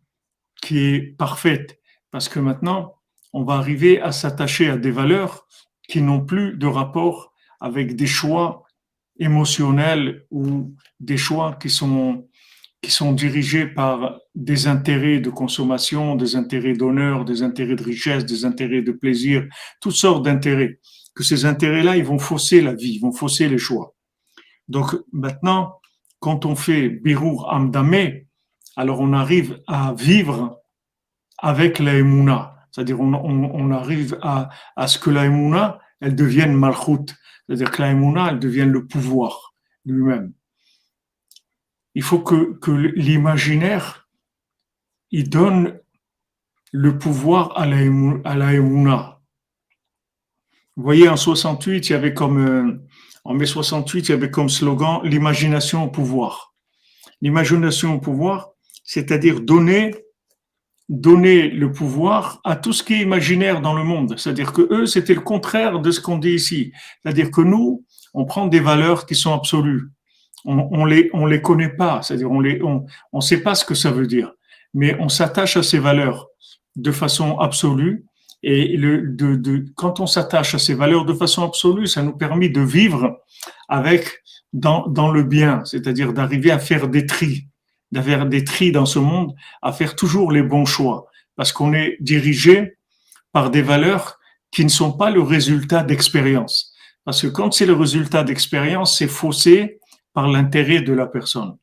qui est parfaite. Parce que maintenant, on va arriver à s'attacher à des valeurs qui n'ont plus de rapport avec des choix émotionnels ou des choix qui sont dirigés par des intérêts de consommation, des intérêts d'honneur, des intérêts de richesse, des intérêts de plaisir, toutes sortes d'intérêts. Que ces intérêts-là, ils vont fausser la vie, ils vont fausser les choix. Donc maintenant, quand on fait Birour Amdame, alors on arrive à vivre avec la Emouna. C'est-à-dire on arrive à ce que la Emouna, elle devienne Malchut. C'est-à-dire que la Emouna, elle devienne le pouvoir lui-même. Il faut que l'imaginaire, il donne le pouvoir à la Emouna. Vous voyez, en 68, en mai 68, il y avait comme slogan l'imagination au pouvoir. L'imagination au pouvoir, c'est-à-dire donner le pouvoir à tout ce qui est imaginaire dans le monde. C'est-à-dire que eux, c'était le contraire de ce qu'on dit ici. C'est-à-dire que nous, on prend des valeurs qui sont absolues. On les connaît pas, c'est-à-dire on sait pas ce que ça veut dire, mais on s'attache à ces valeurs de façon absolue. Et quand on s'attache à ces valeurs de façon absolue, ça nous permet de vivre avec dans le bien, c'est-à-dire d'arriver à faire des tris, d'avoir des tris dans ce monde, à faire toujours les bons choix, parce qu'on est dirigé par des valeurs qui ne sont pas le résultat d'expérience. Parce que quand c'est le résultat d'expérience, c'est faussé par l'intérêt de la personne.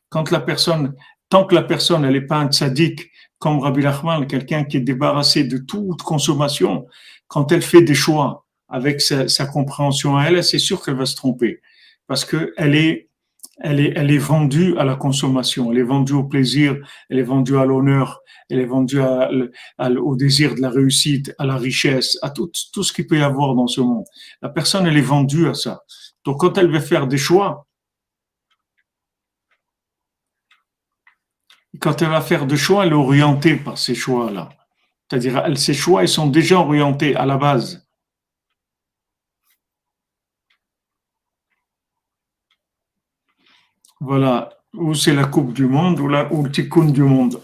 Quand la personne, tant que la personne, elle n'est pas un tzaddik, comme Rabbi Nachman, quelqu'un qui est débarrassé de toute consommation, quand elle fait des choix avec sa compréhension à elle, c'est sûr qu'elle va se tromper. Parce que elle est vendue à la consommation, elle est vendue au plaisir, elle est vendue à l'honneur, elle est vendue au désir de la réussite, à la richesse, à tout ce qu'il peut y avoir dans ce monde. La personne, elle est vendue à ça. Donc, quand elle veut faire des choix, quand elle va faire des choix, elle est orientée par ces choix-là. C'est-à-dire, ces choix, ils sont déjà orientés à la base. Voilà, ou c'est la coupe du monde, ou le tikkun du monde.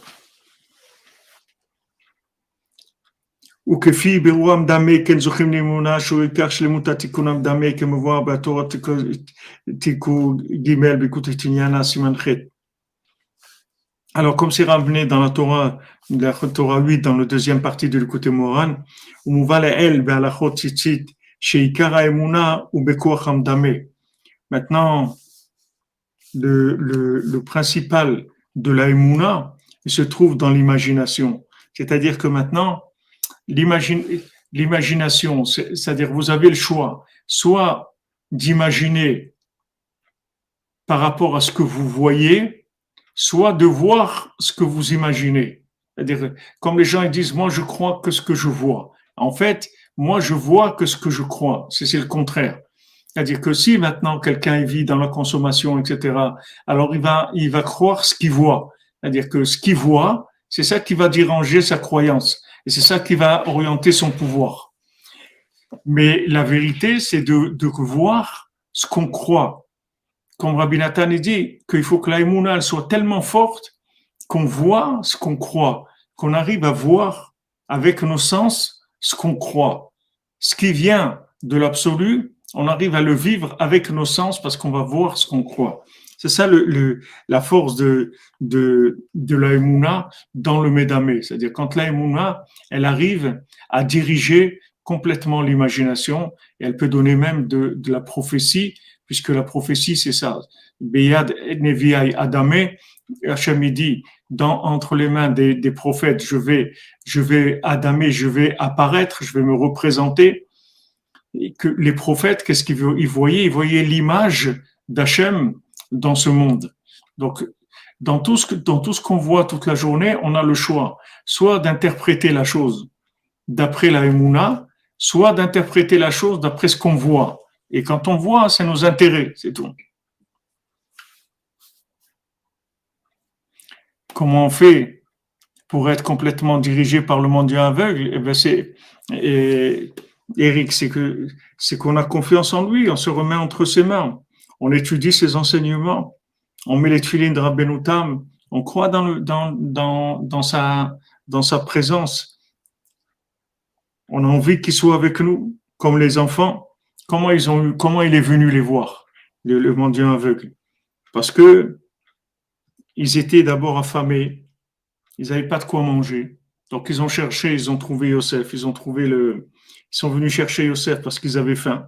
Ou que fi berouam dame ken zochim limuna shu ikar shlemuta tikkunam dame que me voir batora tikku gimel bikut tinyana simanchet. Alors, comme c'est ramené dans la Torah 8, dans la deuxième partie de l'écoute Moran, où on va elle, be'alachot tzitzit, sheikara emuna ou bekoach hamdame. Maintenant, le principal de la emuna se trouve dans l'imagination. C'est-à-dire que maintenant, l'imagination, c'est-à-dire vous avez le choix, soit d'imaginer par rapport à ce que vous voyez, soit de voir ce que vous imaginez. C'est-à-dire, comme les gens ils disent, moi je crois que ce que je vois. En fait, moi je vois que ce que je crois. C'est le contraire. C'est-à-dire que si maintenant quelqu'un vit dans la consommation, etc., alors il va croire ce qu'il voit. C'est-à-dire que ce qu'il voit, c'est ça qui va déranger sa croyance. Et c'est ça qui va orienter son pouvoir. Mais la vérité, c'est de voir ce qu'on croit. Comme Rabbi Nathan dit, qu'il faut que l'aïmouna soit tellement forte qu'on voit ce qu'on croit, qu'on arrive à voir avec nos sens ce qu'on croit. Ce qui vient de l'absolu, on arrive à le vivre avec nos sens parce qu'on va voir ce qu'on croit. C'est ça la force de l'aïmouna dans le médamé. C'est-à-dire quand l'aïmouna, elle arrive à diriger complètement l'imagination et elle peut donner même de la prophétie, puisque la prophétie, c'est ça. Beyad Neviai Adamé, Hachem dit, entre les mains des prophètes, je vais Adamé, je vais apparaître, je vais me représenter. Et que les prophètes, qu'est-ce qu'ils voyaient? Ils voyaient l'image d'Hachem dans ce monde. Donc, dans tout ce qu'on voit toute la journée, on a le choix, soit d'interpréter la chose d'après la Emouna, soit d'interpréter la chose d'après ce qu'on voit. Et quand on voit, c'est nos intérêts, c'est tout. Comment on fait pour être complètement dirigé par le monde aveugle? Eh ben Eric, c'est qu'on a confiance en lui, on se remet entre ses mains, on étudie ses enseignements, on met les tuilines de Rabbeinu Tam, on croit dans sa présence. On a envie qu'il soit avec nous, comme les enfants. Comment il est venu les voir, le mendiant aveugle? Parce que ils étaient d'abord affamés, ils n'avaient pas de quoi manger. Donc ils ont cherché, ils ont trouvé Yosef, ils sont venus chercher Yosef parce qu'ils avaient faim.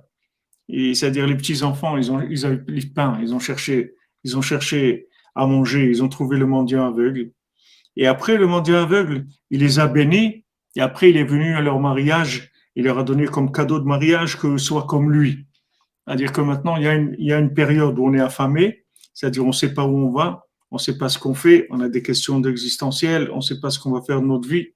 Et c'est-à-dire les petits enfants, ils avaient plus de pain, ils ont cherché à manger, ils ont trouvé le mendiant aveugle. Et après le mendiant aveugle, il les a bénis. Et après il est venu à leur mariage. Il leur a donné comme cadeau de mariage que soit comme lui. C'est-à-dire que maintenant, il y a une période où on est affamé, c'est-à-dire on ne sait pas où on va, on ne sait pas ce qu'on fait, on a des questions existentielles, on ne sait pas ce qu'on va faire de notre vie.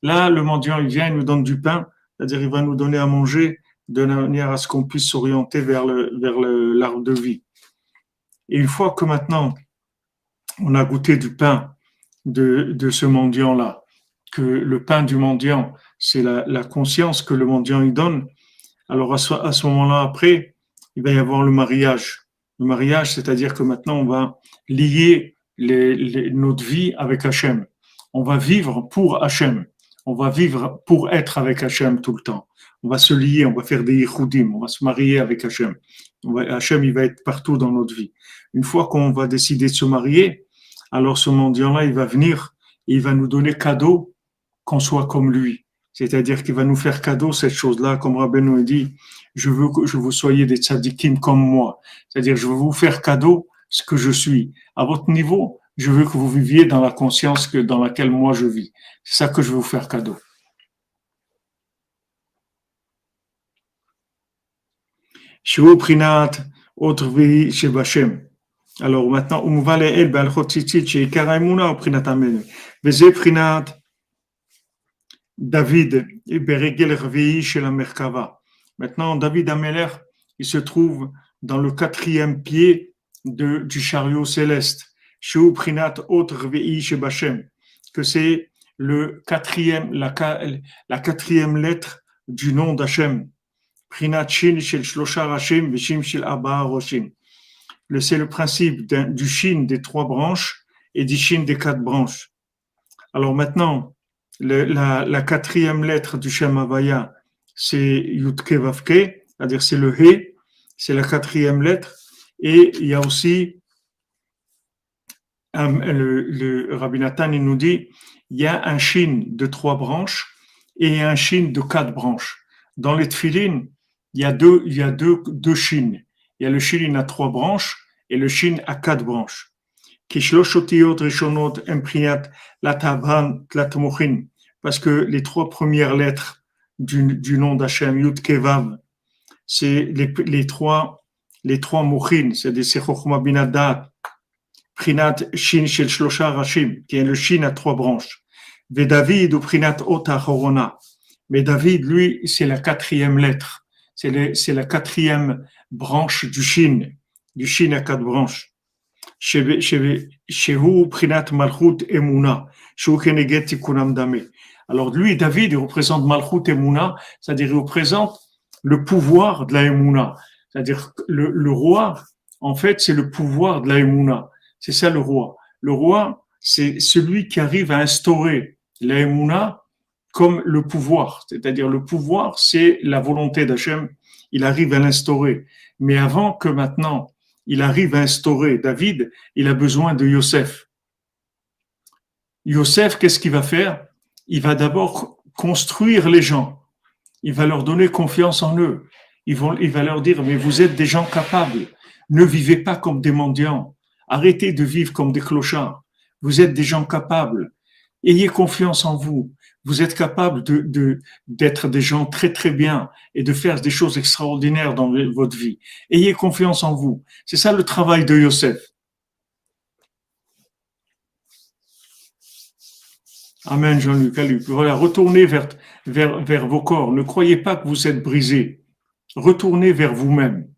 Là, le mendiant, il vient, il nous donne du pain, c'est-à-dire il va nous donner à manger de manière à ce qu'on puisse s'orienter vers l'arbre de vie. Et une fois que maintenant, on a goûté du pain de ce mendiant-là, que le pain du mendiant, c'est la conscience que le mendiant il donne. Alors à ce moment-là, après, il va y avoir le mariage. Le mariage, c'est-à-dire que maintenant, on va lier notre vie avec Hachem. On va vivre pour Hachem. On va vivre pour être avec Hachem tout le temps. On va se lier, on va faire des yichoudim, on va se marier avec Hachem. Hachem, il va être partout dans notre vie. Une fois qu'on va décider de se marier, alors ce mendiant-là, il va venir et il va nous donner cadeau qu'on soit comme lui. C'est-à-dire qu'il va nous faire cadeau cette chose-là, comme Rabbeinu dit, je veux que vous soyez des tzadikim comme moi. C'est-à-dire, je veux vous faire cadeau ce que je suis. À votre niveau, je veux que vous viviez dans la conscience dans laquelle moi je vis. C'est ça que je veux vous faire cadeau. Shu prinat autre vie chez Bachem. Alors maintenant, on va aller bal chotitit chez Karaimuna au prinat amen. Veze prinat David beregel revei chez la Merkava. Maintenant, David Ameler, il se trouve dans le 4e pied du chariot céleste. Shu prinat autre revei chez Bachem. Que c'est le 4e, la 4e lettre du nom d'Hachem. Prinat Shin shel Shlosha Rashim v'Shim shel Arba'a Roshim. C'est le principe du Shin des 3 branches et du Shin des 4 branches. Alors maintenant, la 4e lettre du Shem Havaya, c'est Yudke Vavke, c'est-à-dire c'est le He, c'est la 4e lettre. Et il y a aussi, le Rabbi Nathan, il nous dit, il y a un Shin de 3 branches et un Shin de 4 branches. Dans les Tfilin, il y a deux Shin. Il y a le Shin à 3 branches et le Shin à 4 branches. Parce que les 3 premières lettres du nom d'Hachem, Yud Kevav, c'est les trois mochin, c'est des Sechochma Binadat, Prinat Shin Shel Shlosha Rashim, qui est le Shin à 3 branches. Ve David ou Prinat Ota Chorona. Mais David, lui, c'est la 4e lettre. C'est la 4e branche du Shin à 4 branches. Shehu Prinat Malchut Emuna, Shehu Keneget Tikunam Dame. Alors lui, David, il représente Malchut Emuna, c'est-à-dire il représente le pouvoir de la Emuna. C'est-à-dire le roi, en fait, c'est le pouvoir de la Emuna. C'est ça le roi. Le roi, c'est celui qui arrive à instaurer la Emuna comme le pouvoir. C'est-à-dire le pouvoir, c'est la volonté d'Hachem. Il arrive à l'instaurer. Mais avant que maintenant, il arrive à instaurer David, il a besoin de Yosef. Yosef, qu'est-ce qu'il va faire? Il va d'abord construire les gens. Il va leur donner confiance en eux. Il va leur dire, mais vous êtes des gens capables. Ne vivez pas comme des mendiants. Arrêtez de vivre comme des clochards. Vous êtes des gens capables. Ayez confiance en vous. Vous êtes capables d'être des gens très très bien et de faire des choses extraordinaires dans votre vie. Ayez confiance en vous. C'est ça le travail de Yosef. Amen, Jean-Luc. Voilà, retournez vers vos corps. Ne croyez pas que vous êtes brisés. Retournez vers vous-même.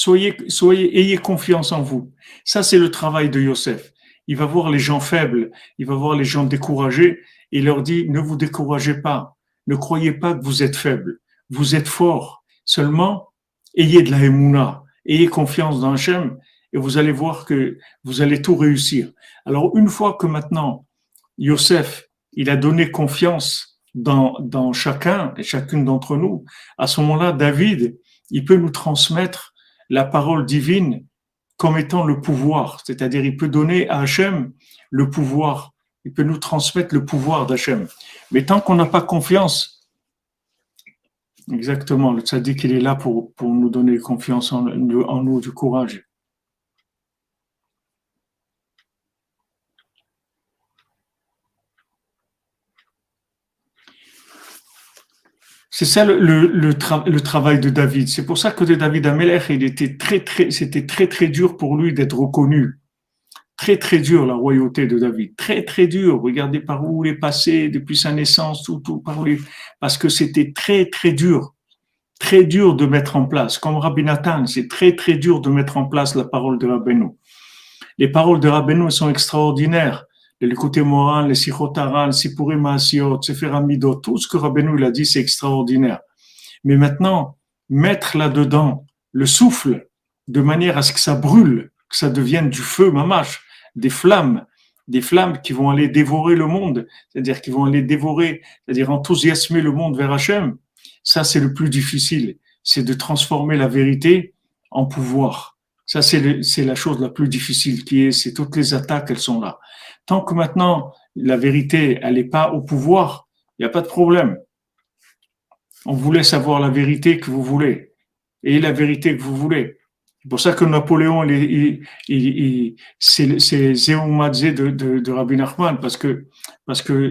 Ayez confiance en vous. Ça, c'est le travail de Yosef. Il va voir les gens faibles, il va voir les gens découragés et il leur dit, ne vous découragez pas, ne croyez pas que vous êtes faible, vous êtes fort. Seulement, ayez de la émouna, ayez confiance dans Hachem et vous allez voir que vous allez tout réussir. Alors, une fois que maintenant, Yosef, il a donné confiance dans chacun et chacune d'entre nous, à ce moment-là, David, il peut nous transmettre la parole divine comme étant le pouvoir, c'est-à-dire il peut donner à Hachem le pouvoir, il peut nous transmettre le pouvoir d'Hachem. Mais tant qu'on n'a pas confiance, exactement, le tzaddik il est là pour nous donner confiance en nous, du courage. C'est ça le travail de David. C'est pour ça que de David Amelech, c'était très très dur pour lui d'être reconnu. Très très dur la royauté de David. Très très dur. Regardez par où il est passé depuis sa naissance, tout par lui. Parce que c'était très très dur. Très dur de mettre en place. Comme Rabbi Nathan, c'est très très dur de mettre en place la parole de Rabbeinu. Les paroles de Rabbeinu sont extraordinaires. L'écouter moral, les sichotaran, les sipurim maasiot, sefer amidot, tout ce que Rabbeinu il a dit, c'est extraordinaire. Mais maintenant, mettre là-dedans le souffle de manière à ce que ça brûle, que ça devienne du feu mamache, des flammes qui vont aller dévorer le monde, c'est-à-dire qui vont aller dévorer, c'est-à-dire enthousiasmer le monde vers Hachem. Ça, c'est le plus difficile, c'est de transformer la vérité en pouvoir. Ça, c'est la chose la plus difficile c'est toutes les attaques, elles sont là. Tant que maintenant, la vérité, elle n'est pas au pouvoir, il n'y a pas de problème. On vous laisse avoir la vérité que vous voulez et la vérité que vous voulez. C'est pour ça que Napoléon, c'est Zéoumadze de Rabbi Nachman, parce que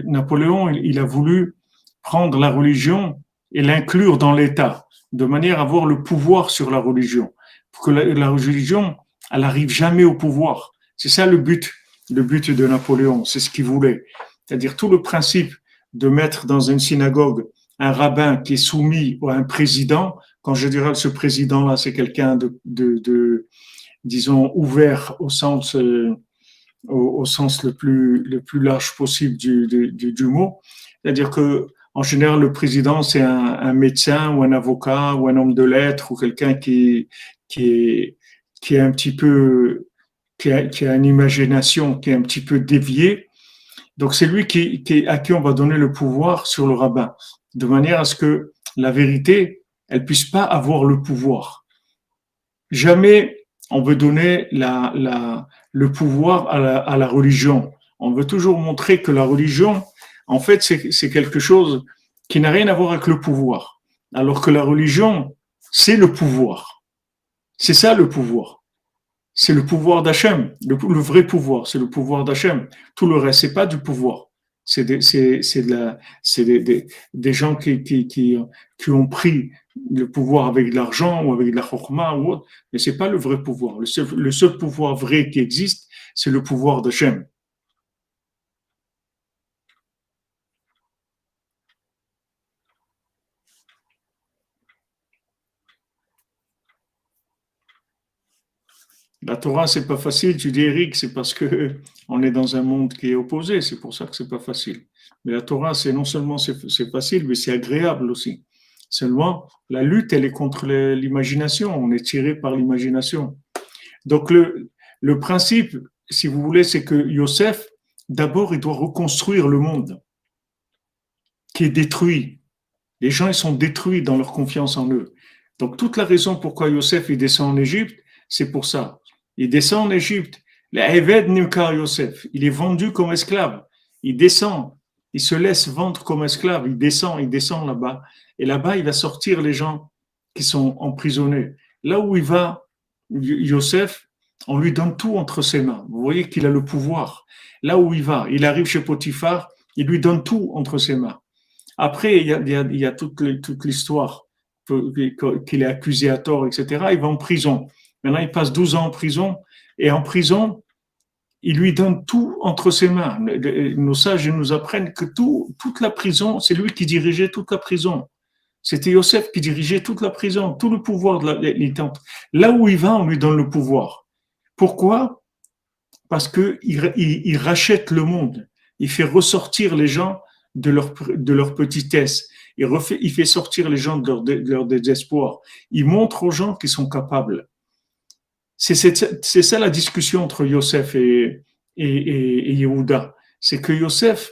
Napoléon, il a voulu prendre la religion et l'inclure dans l'État, de manière à avoir le pouvoir sur la religion, pour que la religion, elle n'arrive jamais au pouvoir. C'est ça le but de Napoléon, c'est ce qu'il voulait. C'est-à-dire tout le principe de mettre dans une synagogue un rabbin qui est soumis à un président. Quand je dirais ce président-là, c'est quelqu'un de disons, ouvert au sens le plus large possible du mot. C'est-à-dire que, en général, le président, c'est un médecin ou un avocat ou un homme de lettres ou quelqu'un qui est un petit peu, qui a une imagination qui est un petit peu déviée. Donc, c'est lui à qui on va donner le pouvoir sur le rabbin, de manière à ce que la vérité, elle puisse pas avoir le pouvoir. Jamais on veut donner le pouvoir à la religion. On veut toujours montrer que la religion, en fait, c'est quelque chose qui n'a rien à voir avec le pouvoir. Alors que la religion, c'est le pouvoir. C'est ça le pouvoir. C'est le pouvoir d'Hachem. Le vrai pouvoir, c'est le pouvoir d'Hachem. Tout le reste, c'est pas du pouvoir. C'est des gens qui ont pris le pouvoir avec de l'argent ou avec de la chokma ou autre, mais c'est pas le vrai pouvoir. Le seul pouvoir vrai qui existe, c'est le pouvoir d'Hachem. La Torah, c'est pas facile. Tu dis, Eric, c'est parce que on est dans un monde qui est opposé. C'est pour ça que c'est pas facile. Mais la Torah, c'est non seulement c'est facile, mais c'est agréable aussi. Seulement, la lutte, elle est contre l'imagination. On est tiré par l'imagination. Donc, le principe, si vous voulez, c'est que Yosef, d'abord, il doit reconstruire le monde qui est détruit. Les gens, ils sont détruits dans leur confiance en eux. Donc, toute la raison pourquoi Yosef, il descend en Égypte, c'est pour ça. Il descend en Égypte. L'Eved Nimkar Yosef, il est vendu comme esclave. Il descend, il se laisse vendre comme esclave. Il descend là-bas. Et là-bas, il va sortir les gens qui sont emprisonnés. Là où il va, Yosef, on lui donne tout entre ses mains. Vous voyez qu'il a le pouvoir. Là où il va, il arrive chez Potiphar, il lui donne tout entre ses mains. Après, il y a toute l'histoire qu'il est accusé à tort, etc. Il va en prison. Maintenant, il passe 12 ans en prison. Et en prison, il lui donne tout entre ses mains. Nos sages nous apprennent que toute la prison, c'est lui qui dirigeait toute la prison. C'était Yosef qui dirigeait toute la prison, tout le pouvoir de l'Étante. Là où il va, on lui donne le pouvoir. Pourquoi? Parce qu'il rachète le monde. Il fait ressortir les gens de leur petitesse. Il fait sortir les gens de leur désespoir. Il montre aux gens qu'ils sont capables. C'est ça la discussion entre Yosef et Yehuda. C'est que Yosef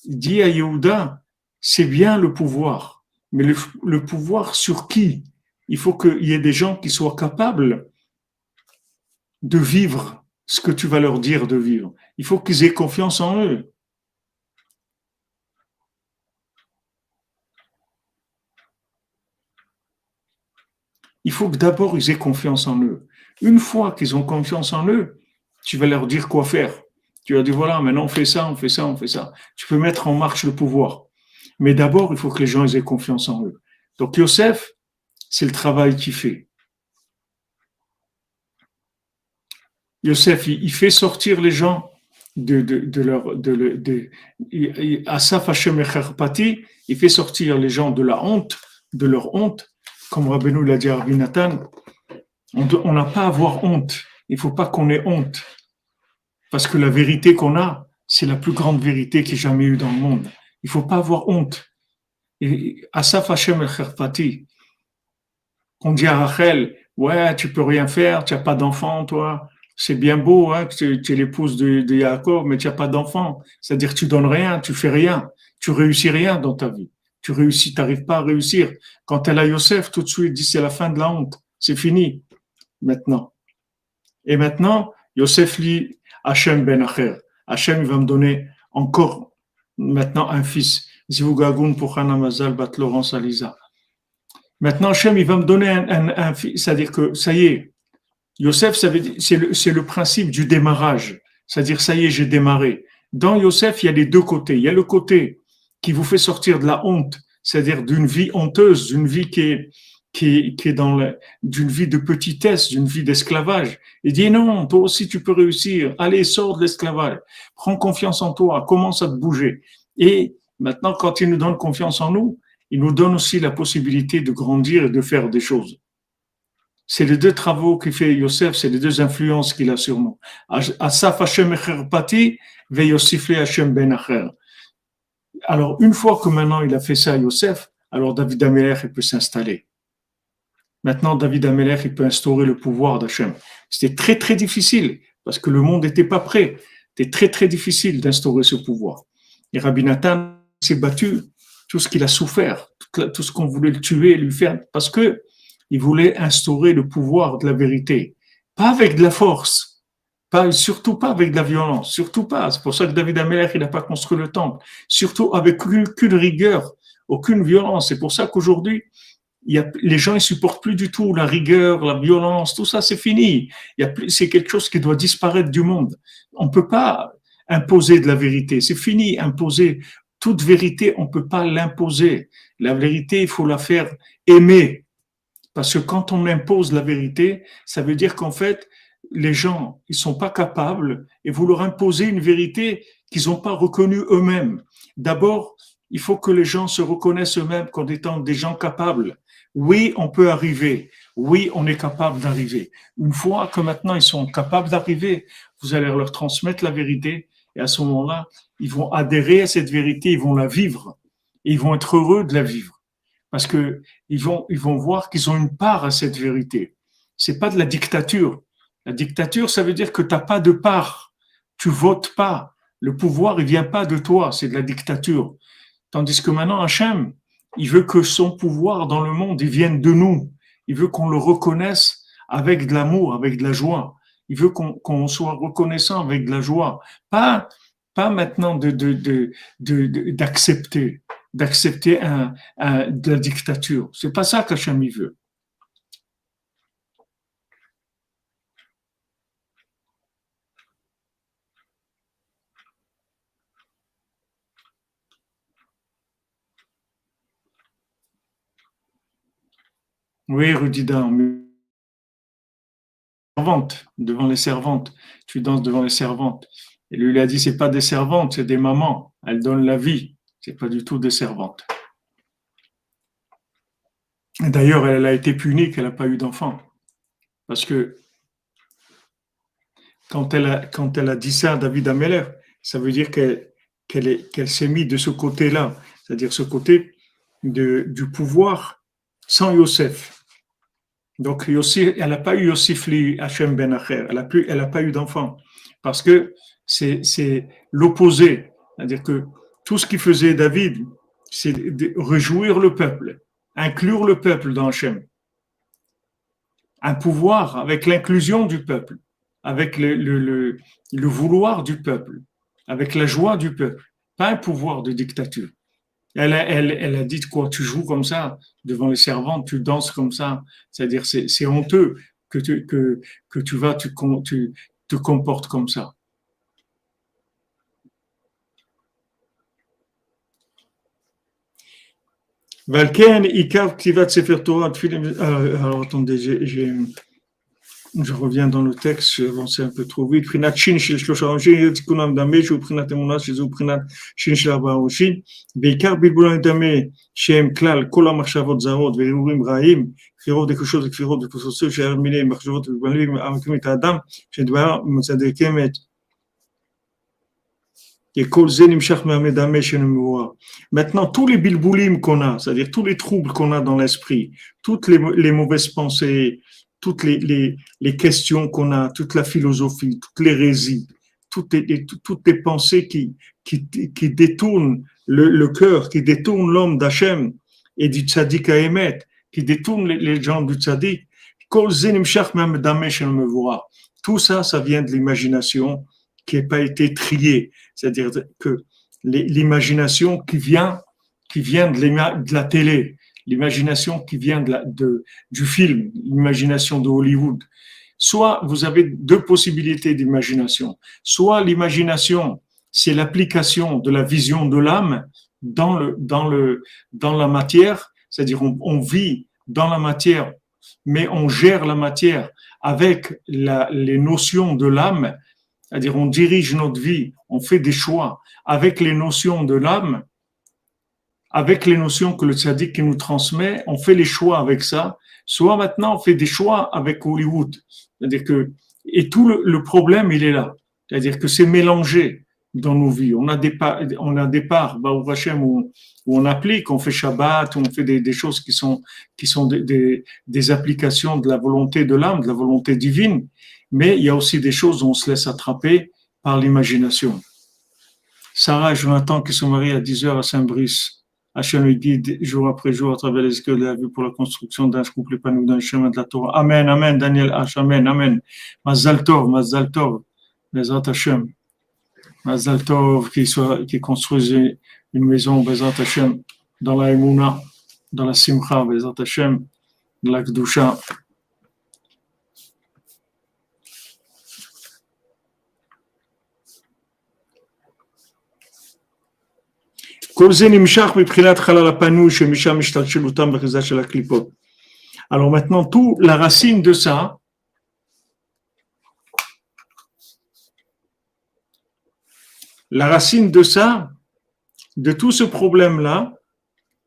dit à Yehuda, c'est bien le pouvoir, mais le pouvoir sur qui? Il faut qu'il y ait des gens qui soient capables de vivre ce que tu vas leur dire de vivre. Il faut qu'ils aient confiance en eux. Il faut que d'abord ils aient confiance en eux. Une fois qu'ils ont confiance en eux, tu vas leur dire quoi faire. Tu vas dire, voilà, maintenant on fait ça, on fait ça, on fait ça. Tu peux mettre en marche le pouvoir. Mais d'abord, il faut que les gens aient confiance en eux. Donc Yosef, c'est le travail qu'il fait. Yosef, il fait sortir les gens Asaf Hashem Echarpati, il fait sortir les gens de la honte, de leur honte, comme Rabbeinu l'a dit à Rabbi Nathan. On n'a pas à avoir honte. Il ne faut pas qu'on ait honte. Parce que la vérité qu'on a, c'est la plus grande vérité qu'il y ait jamais eu dans le monde. Il ne faut pas avoir honte. Et Asaf Hashem El Kherpati, on dit à Rachel, ouais, tu peux rien faire, tu n'as pas d'enfant, toi. C'est bien beau, hein, que tu es l'épouse de Yaakov, mais tu n'as pas d'enfant. C'est-à-dire que tu donnes rien, tu fais rien, tu réussis rien dans ta vie. Tu réussis, t'arrives pas à réussir. Quand elle a Yosef, tout de suite, dit c'est la fin de la honte. C'est fini, maintenant. Et maintenant, Yosef lit Hachem ben Acher. Hachem, il va me donner encore maintenant un fils. Zivugagun pour Hana Mazal bat Laurence Aliza. Maintenant, Hachem, il va me donner un fils. C'est-à-dire que ça y est, Yosef, c'est le principe du démarrage. C'est-à-dire, ça y est, j'ai démarré. Dans Yosef, il y a les deux côtés. Il y a le côté qui vous fait sortir de la honte, c'est-à-dire d'une vie honteuse, d'une vie qui est d'une vie de petitesse, d'une vie d'esclavage. Il dit non, toi aussi tu peux réussir. Allez, sors de l'esclavage. Prends confiance en toi. Commence à te bouger. Et maintenant, quand il nous donne confiance en nous, il nous donne aussi la possibilité de grandir et de faire des choses. C'est les deux travaux qu'il fait Yosef, c'est les deux influences qu'il a sur nous. Asaf Hashem Echer Pati, ve Yosifle Hashem Ben Acher. Alors, une fois que maintenant il a fait ça à Yosef, alors David Amelech il peut s'installer. Maintenant, David Amelech il peut instaurer le pouvoir d'Hachem. C'était très très difficile parce que le monde n'était pas prêt. C'était très très difficile d'instaurer ce pouvoir. Et Rabbi Nathan s'est battu, tout ce qu'il a souffert, tout ce qu'on voulait le tuer, lui faire, parce que il voulait instaurer le pouvoir de la vérité. Pas avec de la force, surtout pas avec de la violence, surtout pas. C'est pour ça que David Amelech, il n'a pas construit le temple. Surtout avec aucune rigueur, aucune violence. C'est pour ça qu'aujourd'hui, les gens ne supportent plus du tout la rigueur, la violence, tout ça, c'est fini. C'est quelque chose qui doit disparaître du monde. On ne peut pas imposer de la vérité. C'est fini, imposer. Toute vérité, on ne peut pas l'imposer. La vérité, il faut la faire aimer. Parce que quand on impose la vérité, ça veut dire qu'en fait, les gens, ils sont pas capables et vous leur imposez une vérité qu'ils n'ont pas reconnue eux-mêmes. D'abord, il faut que les gens se reconnaissent eux-mêmes comme étant des gens capables. Oui, on peut arriver. Oui, on est capable d'arriver. Une fois que maintenant ils sont capables d'arriver, vous allez leur transmettre la vérité et à ce moment-là, ils vont adhérer à cette vérité, ils vont la vivre et ils vont être heureux de la vivre. Parce que ils vont voir qu'ils ont une part à cette vérité. C'est pas de la dictature. La dictature, ça veut dire que t'as pas de part. Tu votes pas. Le pouvoir, il vient pas de toi. C'est de la dictature. Tandis que maintenant, Hachem, il veut que son pouvoir dans le monde, il vienne de nous. Il veut qu'on le reconnaisse avec de l'amour, avec de la joie. Il veut qu'on soit reconnaissant avec de la joie. Pas maintenant d'accepter de la dictature. C'est pas ça qu'Hachem il veut. Oui, Rudida, servante, devant les servantes. Tu danses devant les servantes. Et lui, il a dit, c'est pas des servantes, c'est des mamans. Elles donnent la vie. C'est pas du tout des servantes. D'ailleurs, elle a été punie qu'elle n'a pas eu d'enfant. Parce que quand elle a dit ça à David Ameller, ça veut dire qu'elle s'est mise de ce côté-là. C'est-à-dire ce côté du pouvoir sans Yosef. Donc, elle n'a pas eu Yosef li Hachem ben Acher. Elle a pas eu d'enfant. Parce que c'est l'opposé. C'est-à-dire que tout ce qu'il faisait David, c'est de réjouir le peuple, inclure le peuple dans Hachem. Un pouvoir avec l'inclusion du peuple, avec le vouloir du peuple, avec la joie du peuple. Pas un pouvoir de dictature. Elle a dit quoi? Tu joues comme ça devant les servantes, tu danses comme ça. C'est-à-dire, c'est honteux que tu te comportes comme ça. Valken, Ikar, Ktivat Sefer Torah, alors attendez, je reviens dans le texte, j'ai avancé un peu trop vite. Prinat Shin shel Shlosha Roshim, Tzikunam Dameh, Shu Prinat Emunah, Shizu Prinat Shin shel Arba Roshim, Veikar Bilbulan Dameh, Shem Klal, Kol HaMachshavot Zarot, Ve'irurim Ra'im, Kfirot Dekashot, Kfirot Dekosot, She'er Milei, Machshavot Bilbalim, Amakim et Adam, Shedvar, Motzadekem et Maintenant, tous les bilboulim qu'on a, c'est-à-dire tous les troubles qu'on a dans l'esprit, toutes les mauvaises pensées, toutes les questions qu'on a, toute la philosophie, toute l'hérésie, toutes les pensées qui détournent le cœur, qui détournent l'homme d'Hachem et du tzaddik à Emet, qui détournent les gens du tzaddik. Tout ça, ça vient de l'imagination qui n'a pas été triée. C'est-à-dire que l'imagination qui vient de la télé, l'imagination qui vient du film, l'imagination de Hollywood. Soit vous avez deux possibilités d'imagination. Soit l'imagination, c'est l'application de la vision de l'âme dans la matière, c'est-à-dire on vit dans la matière, mais on gère la matière avec les notions de l'âme, c'est-à-dire on dirige notre vie, on fait des choix avec les notions de l'âme, avec les notions que le tzaddik qui nous transmet, on fait les choix avec ça. Soit maintenant on fait des choix avec Hollywood, c'est-à-dire que et tout le problème il est là, c'est-à-dire que c'est mélangé dans nos vies. On a des parts, Baruch Hashem, où on applique, on fait Shabbat, où on fait des choses qui sont des applications de la volonté de l'âme, de la volonté divine, mais il y a aussi des choses où on se laisse attraper par l'imagination. Sarah et Jonathan qui sont mariés à 10 heures à Saint-Brice. Hachem le guide jour après jour à travers les écoles de la vie pour la construction d'un couple épanoui dans le chemin de la Torah. Amen, amen, Daniel H. Amen, amen. Mazal Tov, Bezrat Hachem. Mazal Tov, qui construisait une maison, Bezrat Hachem, dans la Emouna, dans la Simcha, Bezrat Hachem, dans la Kedusha. Alors maintenant, la racine de ça, de tout ce problème-là,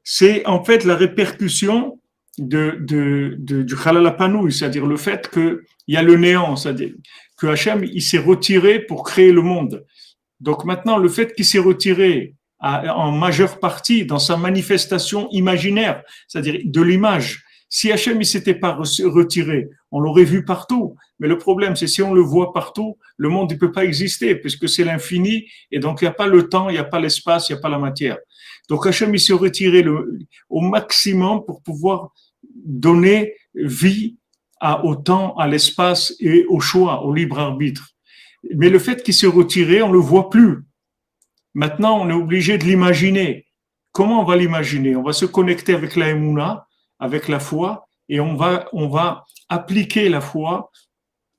c'est en fait la répercussion du Halal Panou, c'est-à-dire le fait qu'il y a le néant, c'est-à-dire que Hachem, il s'est retiré pour créer le monde. Donc maintenant, le fait qu'il s'est retiré en majeure partie dans sa manifestation imaginaire, c'est-à-dire de l'image. Si Hachem ne s'était pas retiré, on l'aurait vu partout. Mais le problème, c'est si on le voit partout, le monde ne peut pas exister puisque c'est l'infini et donc il n'y a pas le temps, il n'y a pas l'espace, il n'y a pas la matière. Donc Hachem il s'est retiré au maximum pour pouvoir donner vie au temps, à l'espace et au choix, au libre arbitre. Mais le fait qu'il s'est retiré, on ne le voit plus. Maintenant, on est obligé de l'imaginer. Comment on va l'imaginer? On va se connecter avec la Emouna, avec la foi, et on va appliquer la foi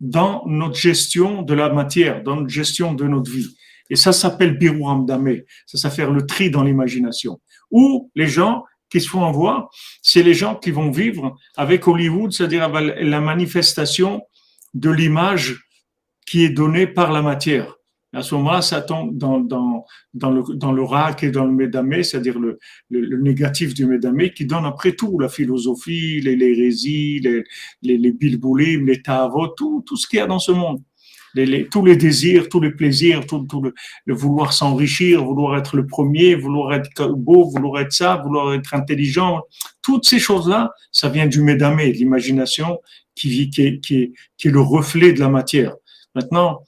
dans notre gestion de la matière, dans notre gestion de notre vie. Et ça s'appelle Birur Hamdameh. Ça s'appelle le tri dans l'imagination. Ou les gens qui se font avoir, c'est les gens qui vont vivre avec Hollywood, c'est-à-dire la manifestation de l'image qui est donnée par la matière. À ce moment-là, ça tombe dans le rak et dans le médamé, c'est-à-dire le négatif du médamé, qui donne après tout, la philosophie, l'hérésie, les bilboulim, les ta'avot, tout ce qu'il y a dans ce monde. Tous les désirs, tous les plaisirs, tout le vouloir s'enrichir, vouloir être le premier, vouloir être beau, vouloir être ça, vouloir être intelligent. Toutes ces choses-là, ça vient du médamé, de l'imagination qui est le reflet de la matière. Maintenant,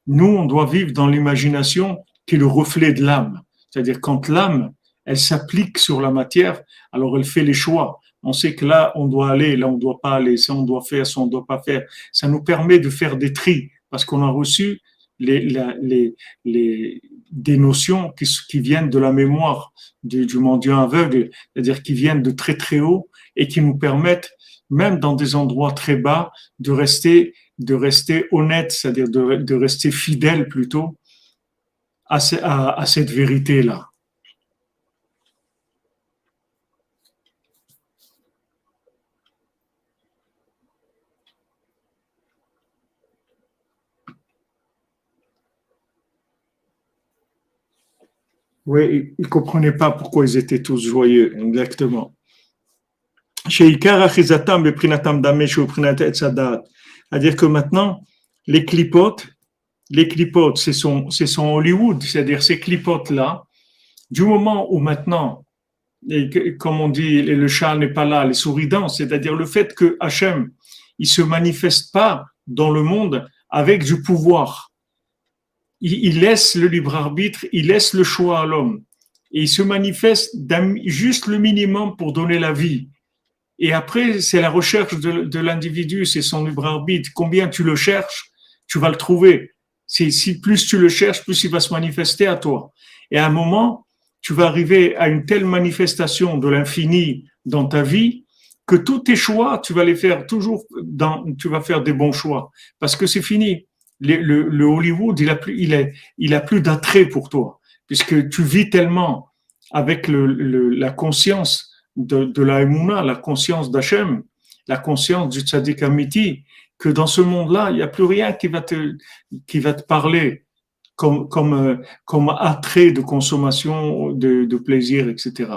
nous, on doit vivre dans l'imagination qui est le reflet de l'âme. C'est-à-dire quand l'âme, elle s'applique sur la matière, alors elle fait les choix. On sait que là, on doit aller, là, on ne doit pas aller, ça, on doit faire, ça, on ne doit pas faire. Ça nous permet de faire des tris parce qu'on a reçu des notions qui viennent de la mémoire du mendiant aveugle, c'est-à-dire qui viennent de très très haut et qui nous permettent, même dans des endroits très bas, de rester honnête, c'est-à-dire de rester fidèle plutôt à cette vérité-là. Oui, ils ne comprenaient pas pourquoi ils étaient tous joyeux, exactement. C'est-à-dire que maintenant, les clipotes, c'est son Hollywood, c'est-à-dire ces clipotes-là, du moment où maintenant, comme on dit, le chat n'est pas là, les souris dansent, c'est-à-dire le fait que Hachem, il se manifeste pas dans le monde avec du pouvoir. Il laisse le libre arbitre, il laisse le choix à l'homme. Et il se manifeste juste le minimum pour donner la vie. Et après, c'est la recherche de l'individu, c'est son libre arbitre. Combien tu le cherches, tu vas le trouver. Si plus tu le cherches, plus il va se manifester à toi. Et à un moment, tu vas arriver à une telle manifestation de l'infini dans ta vie que tous tes choix, tu vas les faire toujours tu vas faire des bons choix. Parce que c'est fini. Le Hollywood, il a plus d'attrait pour toi. Puisque tu vis tellement avec la conscience de la Emouna, la conscience d'Hachem, la conscience du Tzaddik Amiti, que dans ce monde-là, il n'y a plus rien qui va te parler comme attrait de consommation, de plaisir, etc.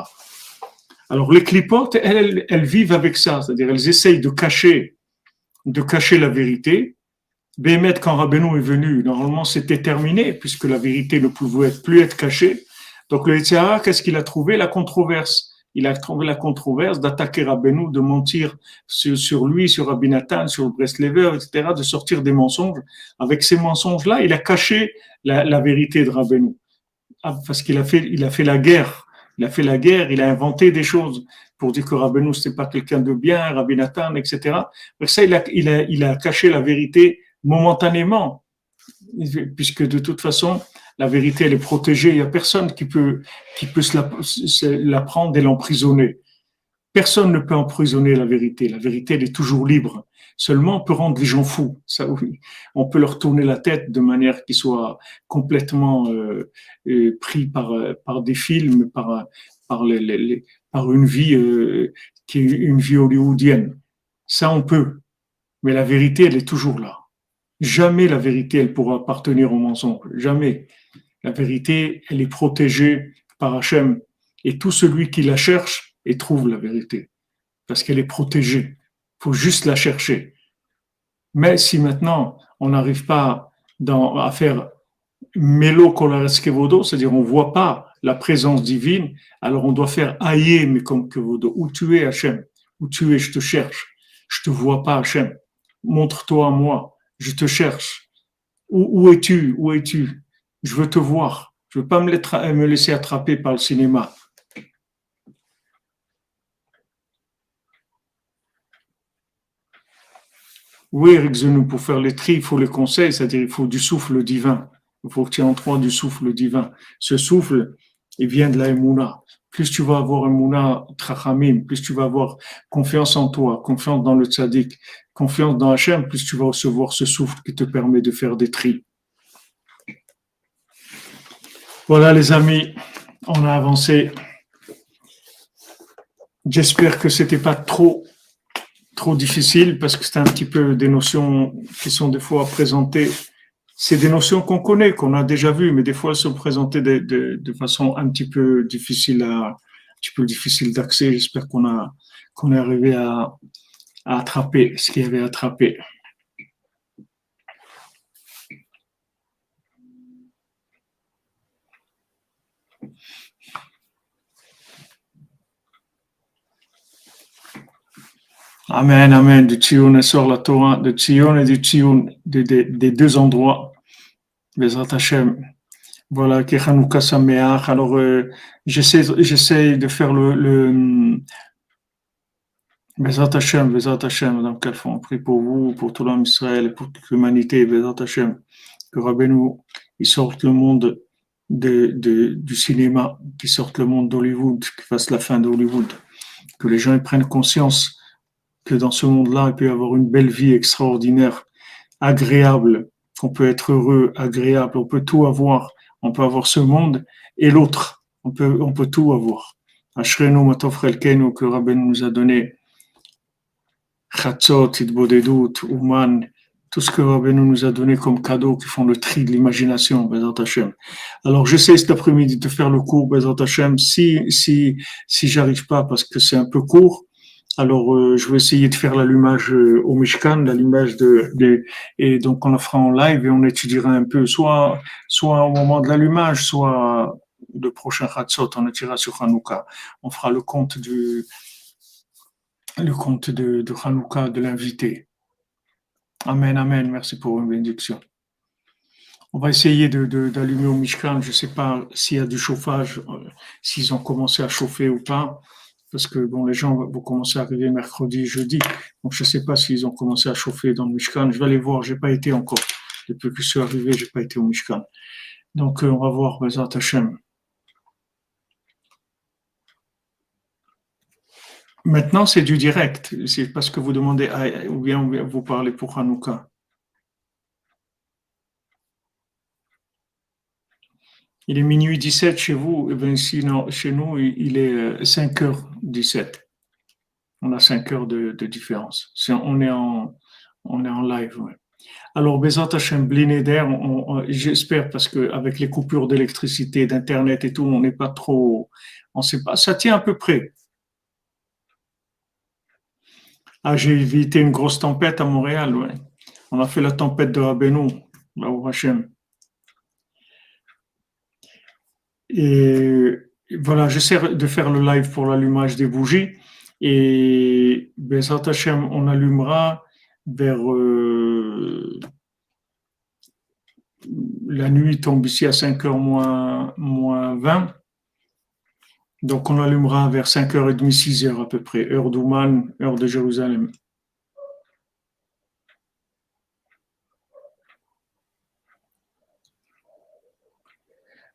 Alors les clipotes, elles vivent avec ça, c'est-à-dire elles essayent de cacher la vérité. Bémet, quand Rabbeinu est venu, normalement c'était terminé, puisque la vérité ne pouvait plus être cachée. Donc le Yitzhara, qu'est-ce qu'il a trouvé? La controverse. Il a trouvé la controverse d'attaquer Rabbeinu, de mentir sur lui, sur Rabbi Nathan, sur le Breslever, etc., de sortir des mensonges. Avec ces mensonges-là, il a caché la vérité de Rabbeinu. Parce qu'il a fait la guerre. Il a fait la guerre, il a inventé des choses pour dire que Rabbeinu, c'était pas quelqu'un de bien, Rabbi Nathan, etc. Pour ça, il a caché la vérité momentanément, puisque de toute façon, la vérité, elle est protégée. Il n'y a personne qui peut la prendre et l'emprisonner. Personne ne peut emprisonner la vérité. La vérité, elle est toujours libre. Seulement, on peut rendre les gens fous. Ça, oui. On peut leur tourner la tête de manière qu'ils soient complètement pris par des films, par une vie qui est une vie hollywoodienne. Ça, on peut. Mais la vérité, elle est toujours là. Jamais la vérité, elle pourra appartenir au mensonge. Jamais. La vérité, elle est protégée par Hachem. Et tout celui qui la cherche, et trouve la vérité. Parce qu'elle est protégée. Il faut juste la chercher. Mais si maintenant, on n'arrive pas à faire mélo kolares kevodo, c'est-à-dire on ne voit pas la présence divine, alors on doit faire aïe, mais comme kevodo. Où tu es, Hachem? Où tu es? Je te cherche. Je te vois pas, Hachem. Montre-toi à moi. Je te cherche. Où es-tu? Où es-tu? Je veux te voir. Je veux pas me laisser attraper par le cinéma. Oui, Eric Zenou, pour faire les tri, il faut les conseils, c'est-à-dire il faut du souffle divin. Il faut que tu aies en toi du souffle divin. Ce souffle, il vient de la Emouna. Plus tu vas avoir Emouna Trachamim, plus tu vas avoir confiance en toi, confiance dans le Tzaddik, confiance dans Hachem, plus tu vas recevoir ce souffle qui te permet de faire des tris. Voilà les amis, on a avancé. J'espère que c'était pas trop difficile parce que c'est un petit peu des notions qui sont des fois présentées. C'est des notions qu'on connaît, qu'on a déjà vues, mais des fois elles sont présentées de façon un petit peu difficile d'accès. J'espère qu'on est arrivé à attraper ce qu'il y avait à attraper. Amen, amen. Du Tzion sort la Torah, de Tzion et du Tzion, des deux endroits. Bezrat Hashem. Voilà, que Hanouka Sameach. Alors, j'essaie de faire le Bezrat Hashem, Madame Kalfon. On prie pour vous, pour tout l'homme Israël, pour toute l'humanité, Bezrat Hashem. Que Rabbeinu, il sorte le monde du cinéma, qu'il sorte le monde d'Hollywood, qu'il fasse la fin d'Hollywood. Que les gens ils prennent conscience que dans ce monde-là, il peut y avoir une belle vie extraordinaire, agréable, qu'on peut être heureux, agréable, on peut tout avoir. On peut avoir ce monde et l'autre. On peut tout avoir. Ashrenu matov chelkenu, que Rabbeinu nous a donné. Chatzot, Itbodedut, Ouman, tout ce que Rabbeinu nous a donné comme cadeau qui font le tri de l'imagination, Bezrat Hashem. Alors, j'essaie cet après-midi de faire le cours, Bezrat Hashem. Si j'arrive pas parce que c'est un peu court, alors je vais essayer de faire l'allumage au Mishkan, l'allumage et donc on la fera en live et on étudiera un peu, soit au moment de l'allumage, soit le prochain Chatzot, on étudiera sur Hanouka. On fera le compte de Hanouka de l'invité. Amen, amen. Merci pour une bénédiction. On va essayer d'allumer au Mishkan. Je ne sais pas s'il y a du chauffage, s'ils ont commencé à chauffer ou pas, parce que bon, les gens vont commencer à arriver mercredi, jeudi. Donc je ne sais pas s'ils ont commencé à chauffer dans le Mishkan. Je vais aller voir. J'ai pas été encore. Depuis que je suis arrivé, j'ai pas été au Mishkan. Donc on va voir, Bezat Hashem. Maintenant, c'est du direct. C'est parce que vous demandez, ou bien vous parlez pour Hanouka. Il est minuit 17 chez vous, et bien sinon, chez nous, il est 5h17. On a 5 heures de différence. On est en live. Ouais. Alors, Bezat Hashem, Blinéder, j'espère, parce qu'avec les coupures d'électricité, d'Internet et tout, on n'est pas trop. On sait pas. Ça tient à peu près. Ah, j'ai évité une grosse tempête à Montréal. Ouais. On a fait la tempête de Rabbeinu, là au Hachem. Et voilà, j'essaie de faire le live pour l'allumage des bougies. Et Bezat Hashem, on allumera vers la nuit tombe ici à 5h moins 20. Donc on allumera vers 5h30, 6h à peu près, heure d'Ouman, heure de Jérusalem.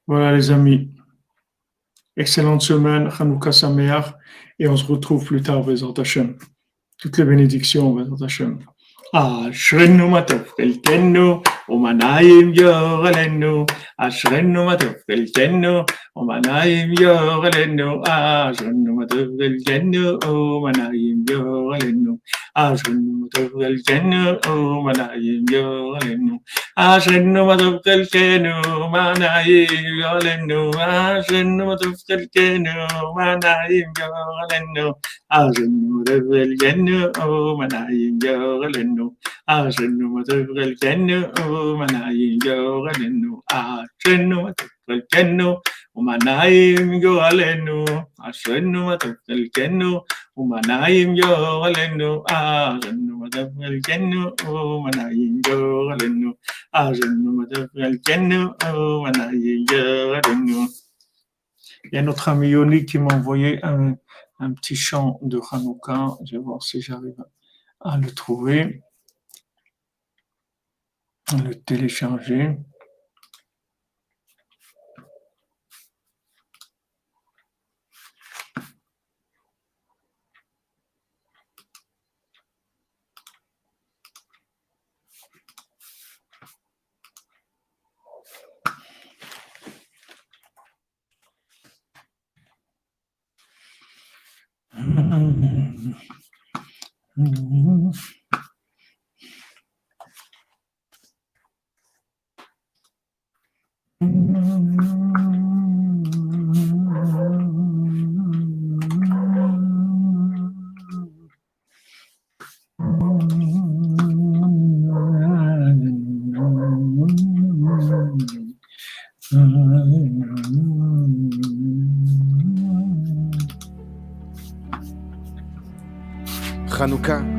Voilà les amis. Excellente semaine, Hanouka Sameach, et on se retrouve plus tard, Bezat Hashem. Toutes les bénédictions, Bezat Hashem. אשרנו מה טוב חלקנו ומנעים יורלנו אשרנו מה טוב חלקנו ומנעים יורלנו אשרנו מה טוב חלקנו ומנעים יורלנו אשרנו מה טוב חלקנו ומנעים יורלנו אשרנו מה טוב חלקנו ומנעים יורלנו אשרנו מה טוב חלקנו ומנעים יורלנו אשרנו מה טוב חלקנו ומנעים יורלנו أجن متفق الجنة ومنايم جوالنو أجن متفق الجنة ومنايم جوالنو أجن متفق الجنة ومنايم جوالنو أجن متفق الجنة ومنايم جوالنو أجن متفق الجنة ومنايم جوالنو. Il y a notre ami Yoni qui m'a envoyé un petit chant de Hanouka. Je vais voir si j'arrive à le trouver. Le télécharger.
Hanouka